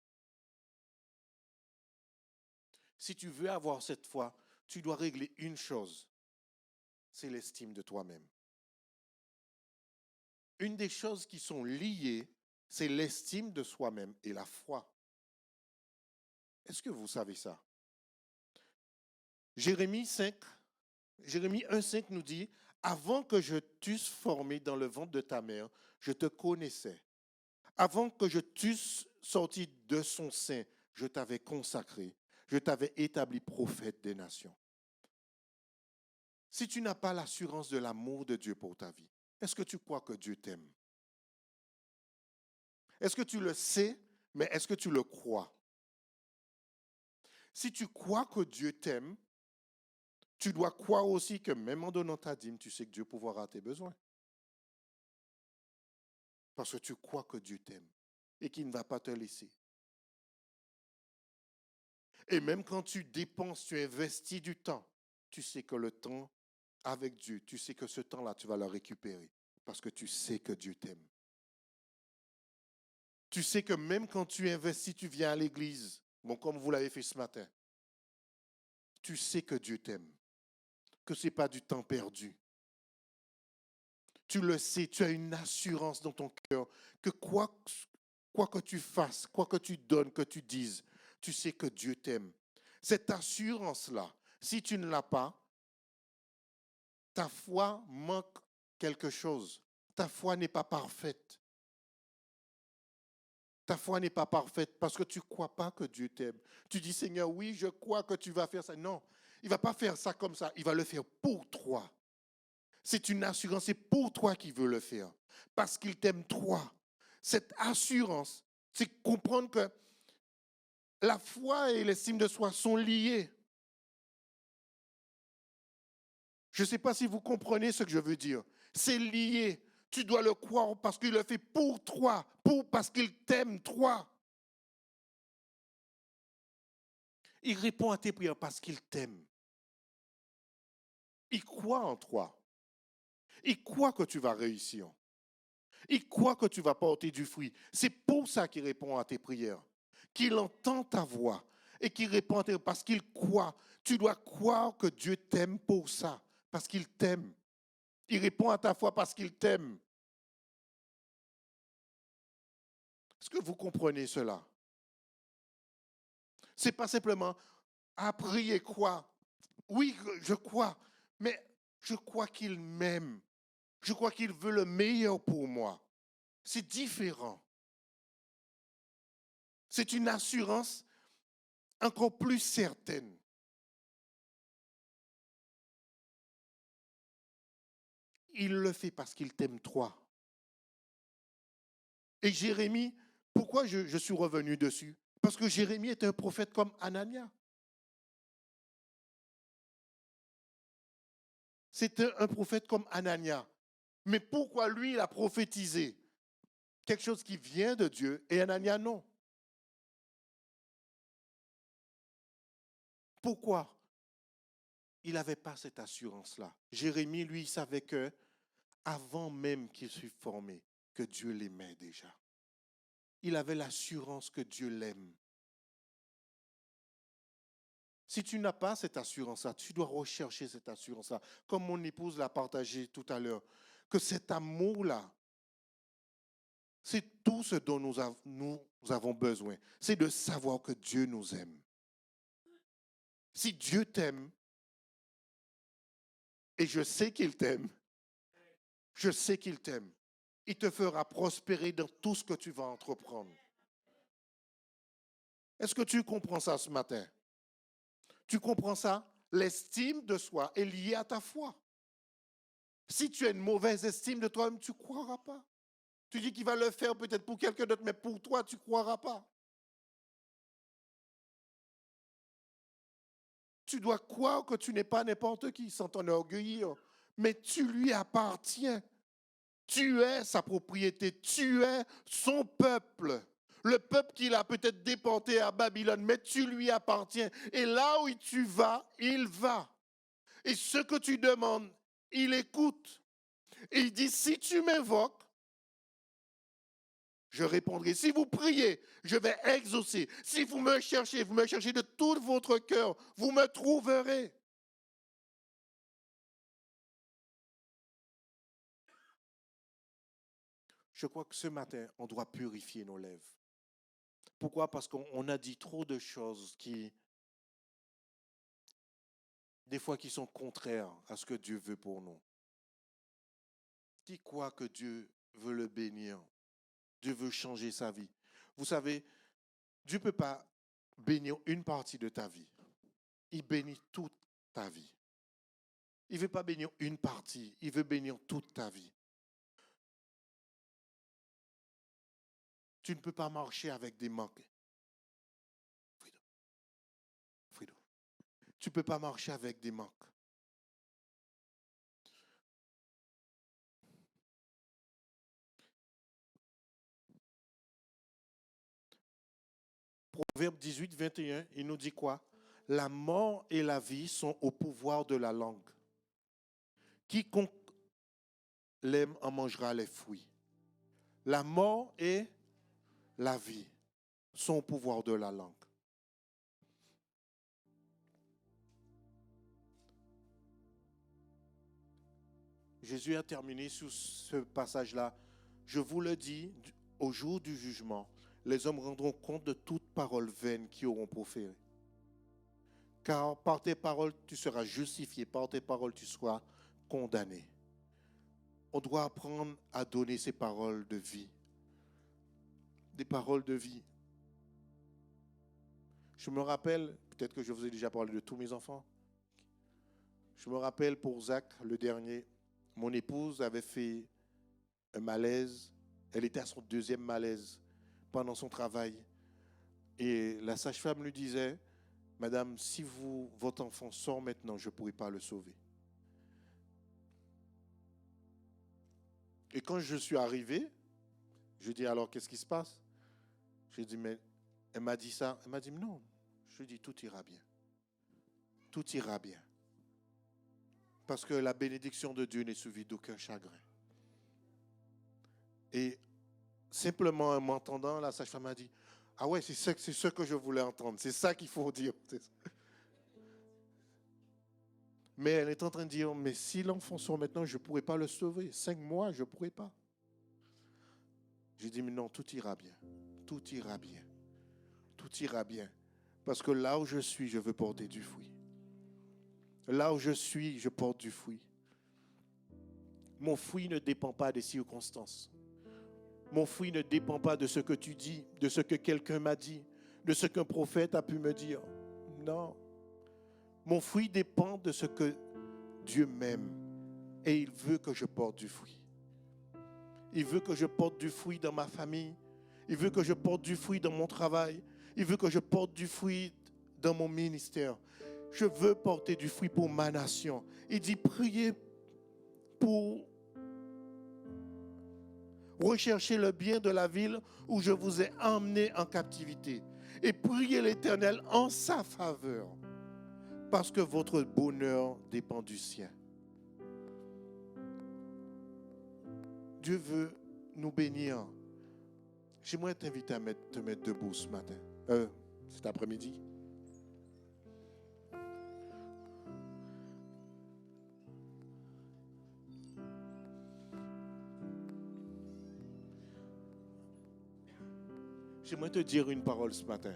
tu dois régler une chose, c'est l'estime de toi-même. Une des choses qui sont liées, c'est l'estime de soi-même et la foi. Est-ce que vous savez ça? Jérémie 1,5 nous dit, avant que je t'eusse formé dans le ventre de ta mère, je te connaissais. Avant que je t'eusse sorti de son sein, je t'avais consacré. Je t'avais établi prophète des nations. Si tu n'as pas l'assurance de l'amour de Dieu pour ta vie, est-ce que tu crois que Dieu t'aime? Est-ce que tu le sais, mais est-ce que tu le crois? Si tu crois que Dieu t'aime, tu dois croire aussi que même en donnant ta dîme, tu sais que Dieu pourvoira à tes besoins. Parce que tu crois que Dieu t'aime et qu'il ne va pas te laisser. Et même quand tu dépenses, tu investis du temps, tu sais que le temps avec Dieu, tu sais que ce temps-là, tu vas le récupérer parce que tu sais que Dieu t'aime. Tu sais que même quand tu investis, tu viens à l'église, bon, comme vous l'avez fait ce matin, tu sais que Dieu t'aime, que ce n'est pas du temps perdu. Tu le sais, tu as une assurance dans ton cœur que quoi que tu fasses, quoi que tu donnes, que tu dises, tu sais que Dieu t'aime. Cette assurance-là, si tu ne l'as pas, ta foi manque quelque chose. Ta foi n'est pas parfaite. Ta foi n'est pas parfaite parce que tu ne crois pas que Dieu t'aime. Tu dis, Seigneur, oui, je crois que tu vas faire ça. Non, il ne va pas faire ça comme ça. Il va le faire pour toi. C'est une assurance, c'est pour toi qu'il veut le faire. Parce qu'il t'aime toi. Cette assurance, c'est comprendre que la foi et l'estime de soi sont liées. Je ne sais pas si vous comprenez ce que je veux dire. C'est lié. Tu dois le croire parce qu'il le fait pour toi, parce qu'il t'aime toi. Il répond à tes prières parce qu'il t'aime. Il croit en toi. Il croit que tu vas réussir. Il croit que tu vas porter du fruit. C'est pour ça qu'il répond à tes prières. Qu'il entend ta voix et qu'il répond à tes prières parce qu'il croit. Tu dois croire que Dieu t'aime pour ça, parce qu'il t'aime. Il répond à ta foi parce qu'il t'aime. Est-ce que vous comprenez cela? Ce n'est pas simplement à prier quoi. Oui, je crois, mais je crois qu'il m'aime. Je crois qu'il veut le meilleur pour moi. C'est différent. C'est une assurance encore plus certaine. Il le fait parce qu'il t'aime toi. Et Jérémie, pourquoi je suis revenu dessus? Parce que Jérémie était un prophète comme Anania. C'était un prophète comme Anania. Mais pourquoi lui, il a prophétisé quelque chose qui vient de Dieu et Anania non? Pourquoi? Il n'avait pas cette assurance-là. Jérémie, lui, savait que avant même qu'il fût formé, que Dieu l'aimait déjà. Il avait l'assurance que Dieu l'aime. Si tu n'as pas cette assurance-là, tu dois rechercher cette assurance-là. Comme mon épouse l'a partagé tout à l'heure, que cet amour-là, c'est tout ce dont nous avons besoin. C'est de savoir que Dieu nous aime. Si Dieu t'aime, et je sais qu'il t'aime, je sais qu'il t'aime, il te fera prospérer dans tout ce que tu vas entreprendre. Est-ce que tu comprends ça ce matin? Tu comprends ça? L'estime de soi est liée à ta foi. Si tu as une mauvaise estime de toi-même, tu ne croiras pas. Tu dis qu'il va le faire peut-être pour quelqu'un d'autre, mais pour toi, tu ne croiras pas. Tu dois croire que tu n'es pas n'importe qui sans t'enorgueillir, mais tu lui appartiens. Tu es sa propriété, tu es son peuple. Le peuple qu'il a peut-être déporté à Babylone, mais tu lui appartiens. Et là où tu vas, il va. Et ce que tu demandes, il écoute. Et il dit, si tu m'invoques, je répondrai. Si vous priez, je vais exaucer. Si vous me cherchez de tout votre cœur, vous me trouverez. Je crois que ce matin, on doit purifier nos lèvres. Pourquoi? Parce qu'on a dit trop de choses des fois, qui sont contraires à ce que Dieu veut pour nous. Qui croit que Dieu veut le bénir? Dieu veut changer sa vie. Vous savez, Dieu ne peut pas bénir une partie de ta vie. Il bénit toute ta vie. Il ne veut pas bénir une partie, il veut bénir toute ta vie. Tu ne peux pas marcher avec des manques. Frido. Tu ne peux pas marcher avec des manques. Proverbe 18, 21, il nous dit quoi? La mort et la vie sont au pouvoir de la langue. Quiconque l'aime en mangera les fruits. La mort et la vie sont au pouvoir de la langue. Jésus a terminé sur ce passage-là. Je vous le dis, au jour du jugement, les hommes rendront compte de toute parole vaine qu'ils auront proférée. Car par tes paroles, tu seras justifié, par tes paroles, tu seras condamné. On doit apprendre à donner ces paroles de vie. Des paroles de vie. Je me rappelle, peut-être que je vous ai déjà parlé de tous mes enfants. Je me rappelle pour Zach, le dernier, mon épouse avait fait un malaise. Elle était à son deuxième malaise pendant son travail. Et la sage-femme lui disait, Madame, si votre enfant sort maintenant, je ne pourrai pas le sauver. Et quand je suis arrivé, je dis alors, qu'est-ce qui se passe? Je dis, mais elle m'a dit ça. Elle m'a dit, non. Je dis, tout ira bien. Tout ira bien. Parce que la bénédiction de Dieu n'est suivie d'aucun chagrin. Et simplement en m'entendant, la sage-femme m'a dit, ah ouais, c'est ce que je voulais entendre. C'est ça qu'il faut dire. Mais elle est en train de dire, mais si l'enfant sort maintenant, je ne pourrai pas le sauver. 5 mois, je ne pourrai pas. J'ai dit, mais non, tout ira bien. Tout ira bien. Tout ira bien. Parce que là où je suis, je veux porter du fruit. Là où je suis, je porte du fruit. Mon fruit ne dépend pas des circonstances. Mon fruit ne dépend pas de ce que tu dis, de ce que quelqu'un m'a dit, de ce qu'un prophète a pu me dire. Non. Mon fruit dépend de ce que Dieu m'aime et il veut que je porte du fruit. Il veut que je porte du fruit dans ma famille. Il veut que je porte du fruit dans mon travail. Il veut que je porte du fruit dans mon ministère. Je veux porter du fruit pour ma nation. Il dit, priez pour rechercher le bien de la ville où je vous ai emmené en captivité. Et priez l'Éternel en sa faveur, parce que votre bonheur dépend du sien. Dieu veut nous bénir. J'aimerais t'inviter à te mettre debout ce matin, cet après-midi. J'aimerais te dire une parole ce matin.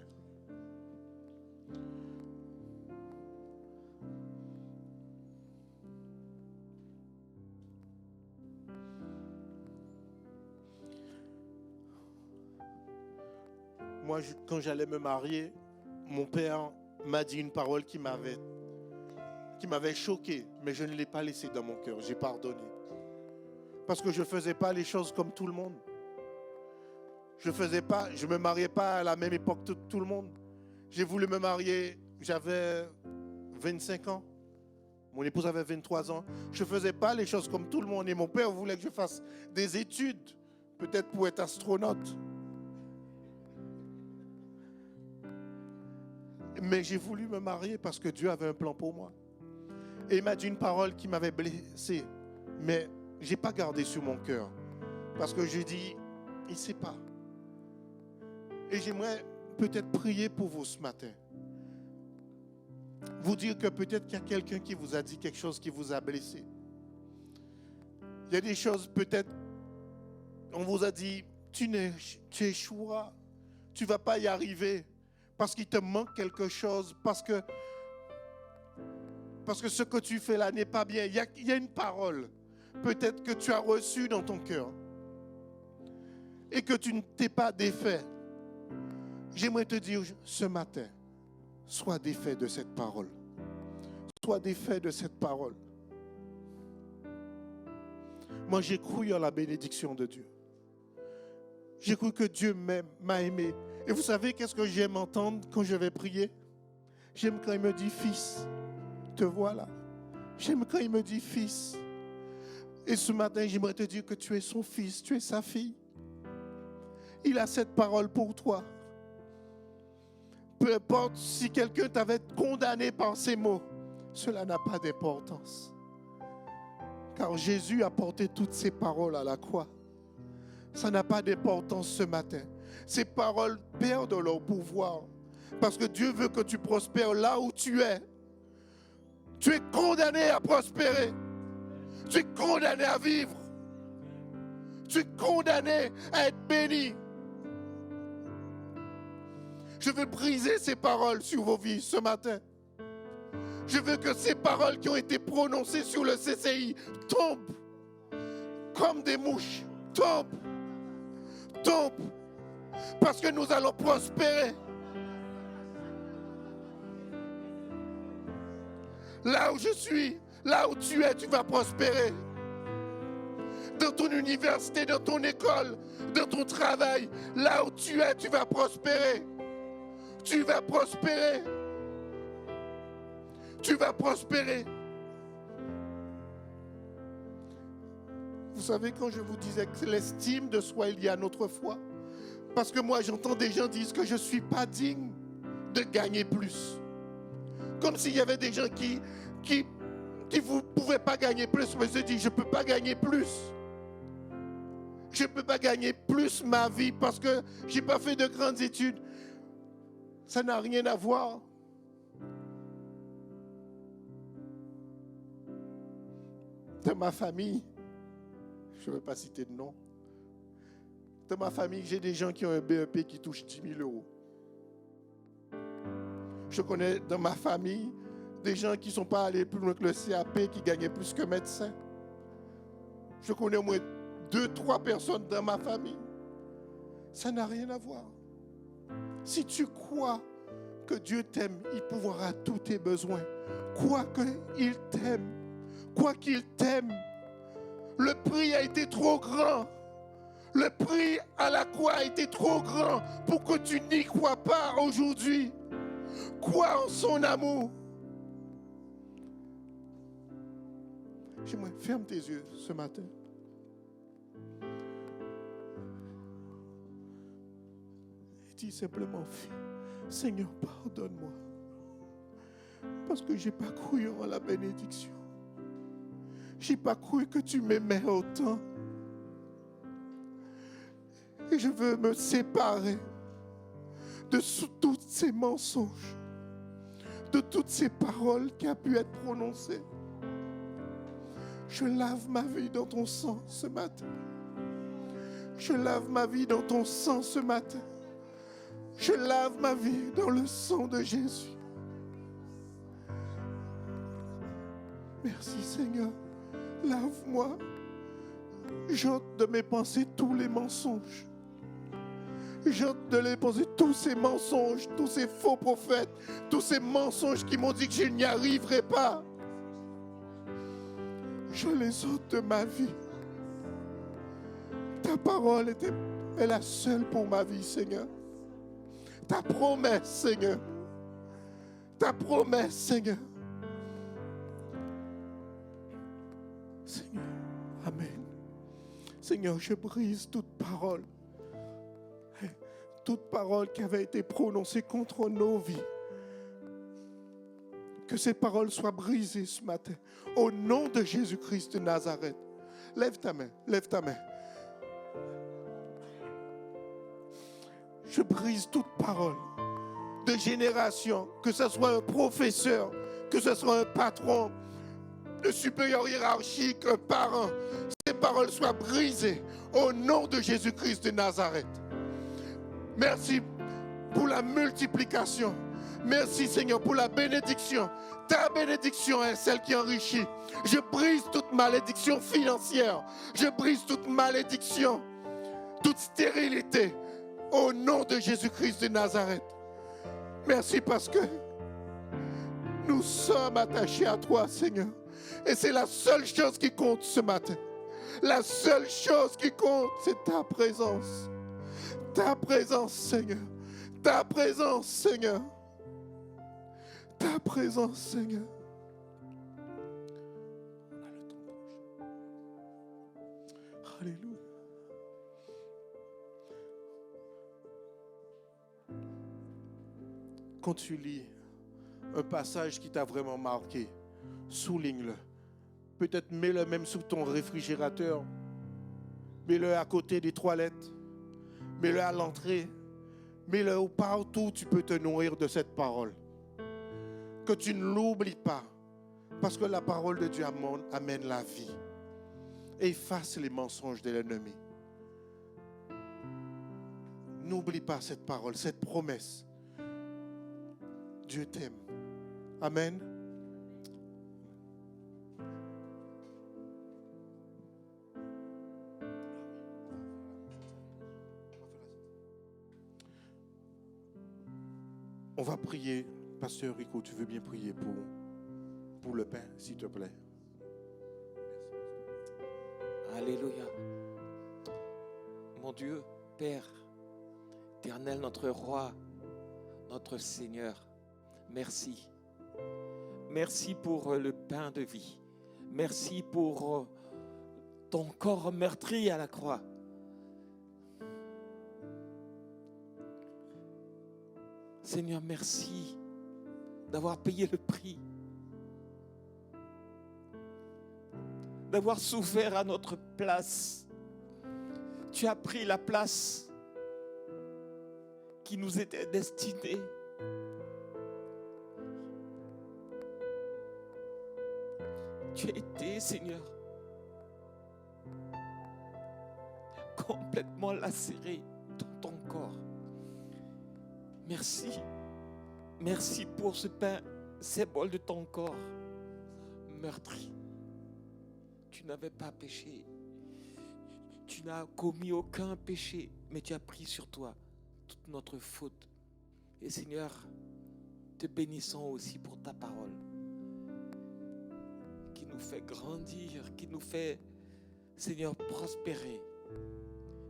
Moi, quand j'allais me marier, mon père m'a dit une parole qui m'avait choqué, mais je ne l'ai pas laissée dans mon cœur. J'ai pardonné. Parce que je ne faisais pas les choses comme tout le monde. Je ne me mariais pas à la même époque que tout le monde. J'ai voulu me marier, j'avais 25 ans. Mon épouse avait 23 ans. Je ne faisais pas les choses comme tout le monde. Et mon père voulait que je fasse des études, peut-être pour être astronaute. Mais j'ai voulu me marier parce que Dieu avait un plan pour moi. Et il m'a dit une parole qui m'avait blessé. Mais je n'ai pas gardé sur mon cœur. Parce que je dis, il ne sait pas. Et j'aimerais peut-être prier pour vous ce matin. Vous dire que peut-être qu'il y a quelqu'un qui vous a dit quelque chose qui vous a blessé. Il y a des choses, peut-être, on vous a dit, tu échoueras, tu ne vas pas y arriver, parce qu'il te manque quelque chose, parce que ce que tu fais là n'est pas bien. Il y a une parole, peut-être que tu as reçue dans ton cœur, et que tu ne t'es pas défait. J'aimerais te dire ce matin, sois défait de cette parole. Sois défait de cette parole. Moi, j'ai cru en la bénédiction de Dieu. J'ai cru que Dieu m'a aimé. Et vous savez qu'est-ce que j'aime entendre quand je vais prier? J'aime quand il me dit, fils, te voilà. J'aime quand il me dit, fils. Et ce matin, j'aimerais te dire que tu es son fils, tu es sa fille. Il a cette parole pour toi. Peu importe si quelqu'un t'avait condamné par ces mots, cela n'a pas d'importance. Car Jésus a porté toutes ces paroles à la croix. Ça n'a pas d'importance ce matin. Ces paroles perdent leur pouvoir. Parce que Dieu veut que tu prospères là où tu es. Tu es condamné à prospérer. Tu es condamné à vivre. Tu es condamné à être béni. Je veux briser ces paroles sur vos vies ce matin. Je veux que ces paroles qui ont été prononcées sur le CCI tombent comme des mouches. Tombent. Tombent. Parce que nous allons prospérer. Là où je suis, là où tu es, tu vas prospérer. Dans ton université, dans ton école, dans ton travail, là où tu es, tu vas prospérer. Tu vas prospérer. Tu vas prospérer. Vous savez, quand je vous disais que l'estime de soi, il y a notre foi. Parce que moi, j'entends des gens dire que je ne suis pas digne de gagner plus. Comme s'il y avait des gens qui ne pouvaient pas gagner plus. Mais je dis, je ne peux pas gagner plus. Je ne peux pas gagner plus ma vie parce que je n'ai pas fait de grandes études. Ça n'a rien à voir. Dans ma famille, je ne veux pas citer de nom. Dans ma famille, j'ai des gens qui ont un BEP qui touche 10 000 euros. Je connais dans ma famille des gens qui ne sont pas allés plus loin que le CAP qui gagnaient plus que médecin. Je connais au moins 2-3 personnes dans ma famille. Ça n'a rien à voir. Si tu crois que Dieu t'aime, il pourvoira tous tes besoins. Quoi qu'il t'aime, le prix a été trop grand. Le prix à la croix a été trop grand pour que tu n'y crois pas aujourd'hui. Crois en son amour. J'aimerais, ferme tes yeux ce matin. Et dis simplement, Seigneur, pardonne-moi. Parce que je n'ai pas cru en la bénédiction. Je n'ai pas cru que tu m'aimais autant. Et je veux me séparer de tous ces mensonges, de toutes ces paroles qui ont pu être prononcées. Je lave ma vie dans ton sang ce matin. Je lave ma vie dans ton sang ce matin. Je lave ma vie dans le sang de Jésus. Merci Seigneur. Lave-moi. J'ôte de mes pensées tous les mensonges. J'ôte de les pensées tous ces mensonges, tous ces faux prophètes, tous ces mensonges qui m'ont dit que je n'y arriverai pas. Je les ôte de ma vie. Ta parole est la seule pour ma vie, Seigneur. Ta promesse, Seigneur. Ta promesse, Seigneur. Seigneur, Amen. Seigneur, je brise toute parole. Toute parole qui avait été prononcée contre nos vies. Que ces paroles soient brisées ce matin. Au nom de Jésus-Christ de Nazareth. Lève ta main, lève ta main. Je brise toute parole de génération, que ce soit un professeur, que ce soit un patron, un supérieur hiérarchique, un parent. Ces paroles soient brisées au nom de Jésus-Christ de Nazareth. Merci pour la multiplication. Merci Seigneur pour la bénédiction. Ta bénédiction est celle qui enrichit. Je brise toute malédiction financière. Je brise toute malédiction, toute stérilité au nom de Jésus-Christ de Nazareth. Merci parce que nous sommes attachés à toi Seigneur. Et c'est la seule chose qui compte ce matin. La seule chose qui compte, c'est ta présence. Ta présence Seigneur. Ta présence Seigneur. Ta présence, Seigneur. Alléluia. Quand tu lis un passage qui t'a vraiment marqué, souligne-le. Peut-être mets-le même sous ton réfrigérateur. Mets-le à côté des toilettes. Mets-le à l'entrée. Mets-le partout où tu peux te nourrir de cette parole. Que tu ne l'oublies pas. Parce que la parole de Dieu amène la vie. Efface les mensonges de l'ennemi. N'oublie pas cette parole, cette promesse. Dieu t'aime. Amen. On va prier. Pasteur Rico, tu veux bien prier pour le pain, s'il te plaît? Alléluia. Mon Dieu, Père, éternel, notre roi, notre Seigneur, merci. Merci pour le pain de vie. Merci pour ton corps meurtri à la croix. Seigneur, merci d'avoir payé le prix, d'avoir souffert à notre place. Tu as pris la place qui nous était destinée. Tu as été, Seigneur, complètement lacéré dans ton corps. Merci. Merci pour ce pain, symbole de ton corps meurtri. Tu n'avais pas péché. Tu n'as commis aucun péché, mais tu as pris sur toi toute notre faute. Et Seigneur, te bénissons aussi pour ta parole qui nous fait grandir, qui nous fait, Seigneur, prospérer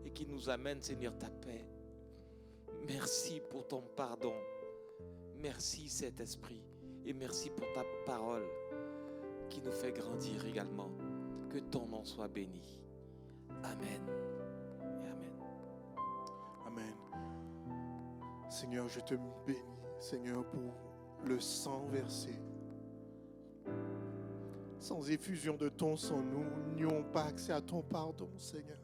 et qui nous amène, Seigneur, ta paix. Merci pour ton pardon. Merci, Saint-Esprit. Et merci pour ta parole qui nous fait grandir également. Que ton nom soit béni. Amen. Et amen. Amen. Seigneur, je te bénis, Seigneur, pour le sang versé. Sans effusion de ton sang, nous n'ayons pas accès à ton pardon, Seigneur.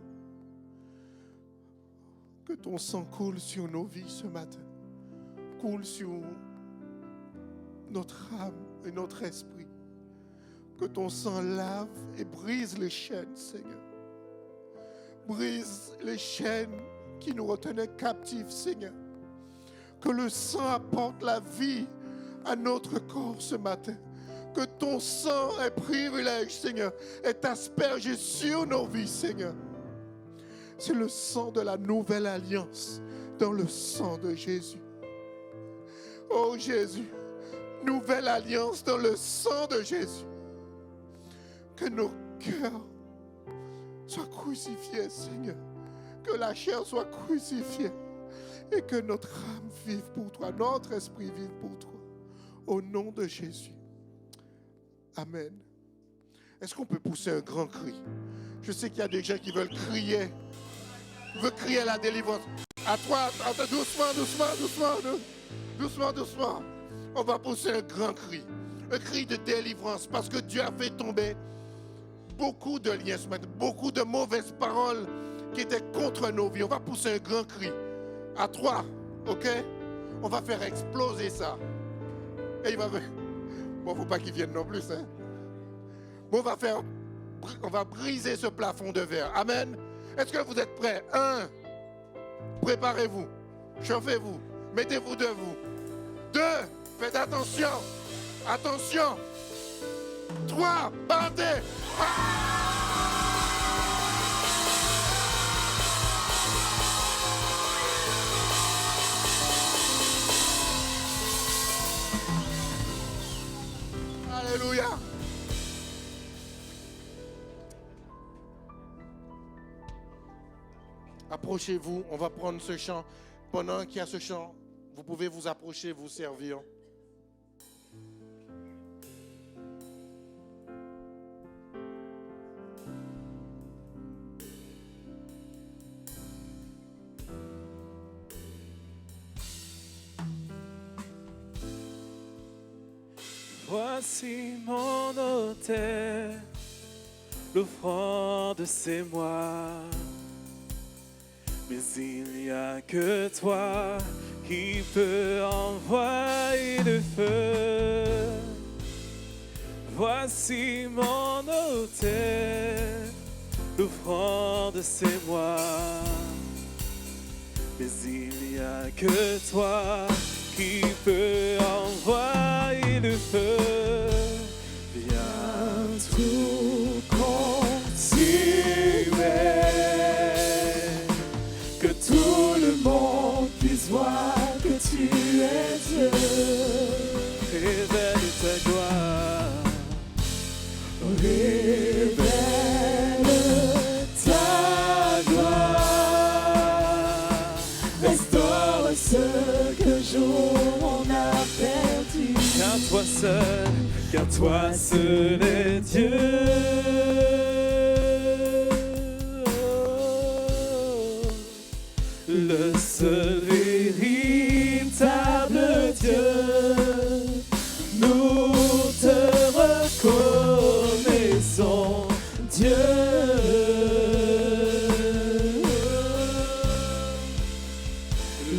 Que ton sang coule sur nos vies ce matin. Coule sur notre âme et notre esprit. Que ton sang lave et brise les chaînes, Seigneur. Brise les chaînes qui nous retenaient captifs, Seigneur. Que le sang apporte la vie à notre corps ce matin. Que ton sang est privilège, Seigneur, est aspergé sur nos vies, Seigneur. C'est le sang de la nouvelle alliance dans le sang de Jésus. Oh Jésus, nouvelle alliance dans le sang de Jésus. Que nos cœurs soient crucifiés, Seigneur. Que la chair soit crucifiée. Et que notre âme vive pour toi, notre esprit vive pour toi. Au nom de Jésus. Amen. Est-ce qu'on peut pousser un grand cri? Je sais qu'il y a des gens qui veulent crier. Veulent crier la délivrance. À toi, doucement. On va pousser un grand cri. Un cri de délivrance. Parce que Dieu a fait tomber beaucoup de liens ce matin. Beaucoup de mauvaises paroles qui étaient contre nos vies. On va pousser un grand cri. À 3, ok? On va faire exploser ça. Et il va... Bon, faut pas qu'ils viennent non plus, hein? Bon, on va briser ce plafond de verre. Amen. Est-ce que vous êtes prêts? 1, préparez-vous. Chauffez-vous. Mettez-vous debout. 2, faites attention. Attention. 3, partez. Alléluia. Approchez-vous, on va prendre ce chant. Pendant qu'il y a ce chant, vous pouvez vous approcher, vous servir. Voici mon autel, l'offrande c'est moi. Mais il n'y a que toi qui peux envoyer le feu. Voici mon autel, l'offrande c'est moi. Mais il n'y a que toi qui peut envoyer le feu. Viens tout consumer, que tout le monde puisse voir que tu es Dieu. Révèle ta gloire, révèle ta gloire, restaure ce que jour on a perdu. Car toi seul est Dieu. Le seul véritable Dieu, nous te reconnaissons, Dieu.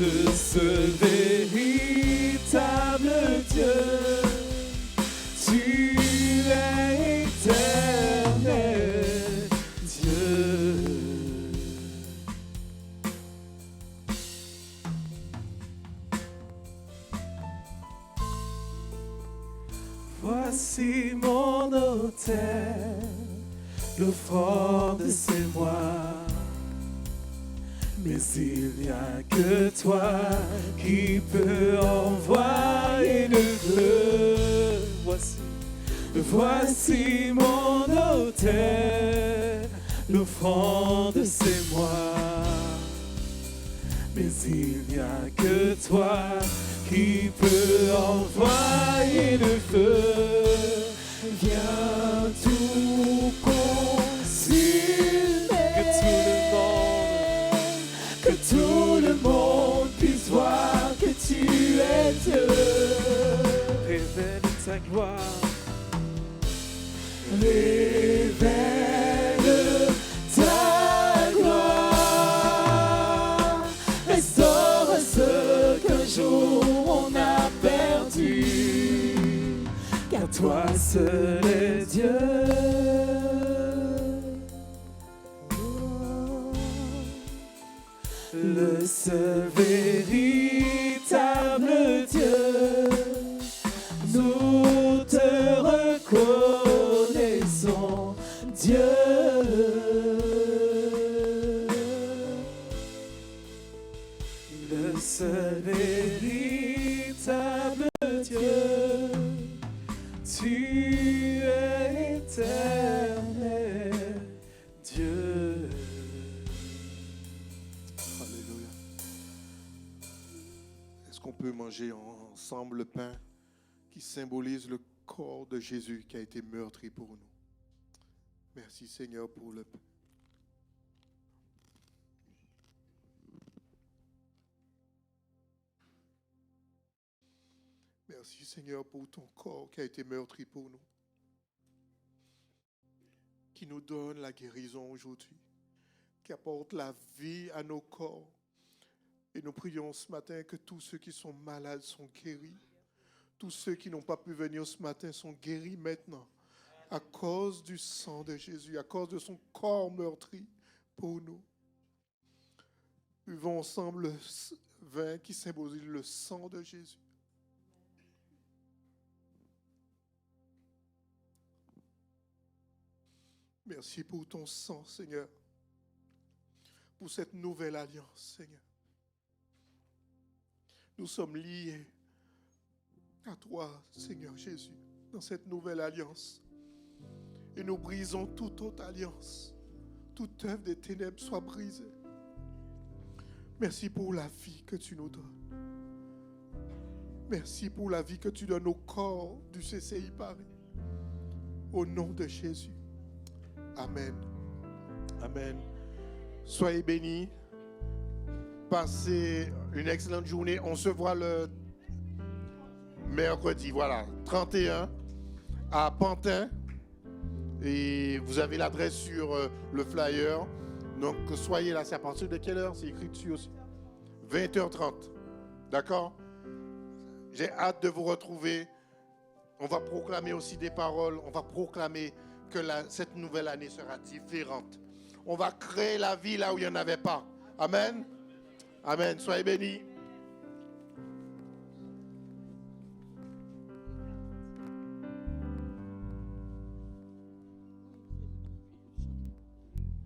Le seul véritable Dieu, tu es éternel, Dieu. Voici mon autel, l'offrande c'est moi. Mais il n'y a que toi qui peux envoyer le feu. Voici mon autel, l'offrande c'est moi. Il n'y a que toi qui peux envoyer le feu. Viens tout consumer. Que tout le monde puisse voir que tu es Dieu. Révèle ta gloire. Révèle ta gloire. Restaure ce qu'un jour on a perdu. Car toi seul est Dieu. Le seul véritable Dieu, nous te reconnaissons, Dieu. Le seul véritable Dieu, tu es éternel, Dieu. Alléluia. Est-ce qu'on peut manger ensemble le pain qui symbolise le corps de Jésus qui a été meurtri pour nous? Merci Seigneur pour le pain. Merci Seigneur pour ton corps qui a été meurtri pour nous, qui nous donne la guérison aujourd'hui, qui apporte la vie à nos corps. Et nous prions ce matin que tous ceux qui sont malades sont guéris. Tous ceux qui n'ont pas pu venir ce matin sont guéris maintenant à cause du sang de Jésus, à cause de son corps meurtri pour nous. Buvons ensemble le vin qui symbolise le sang de Jésus. Merci pour ton sang, Seigneur, pour cette nouvelle alliance, Seigneur. Nous sommes liés à toi, Seigneur Jésus, dans cette nouvelle alliance. Et nous brisons toute autre alliance. Toute œuvre des ténèbres soit brisée. Merci pour la vie que tu nous donnes. Merci pour la vie que tu donnes au corps du CCI Paris. Au nom de Jésus. Amen. Amen. Soyez bénis. Passez une excellente journée. On se voit le mercredi, voilà, 31 à Pantin. Et vous avez l'adresse sur le flyer. Donc, soyez là. C'est à partir de quelle heure? C'est écrit dessus aussi. 20h30. D'accord? J'ai hâte de vous retrouver. On va proclamer aussi des paroles. On va proclamer que cette nouvelle année sera différente. On va créer la vie là où il n'y en avait pas. Amen. Amen. Soyez bénis.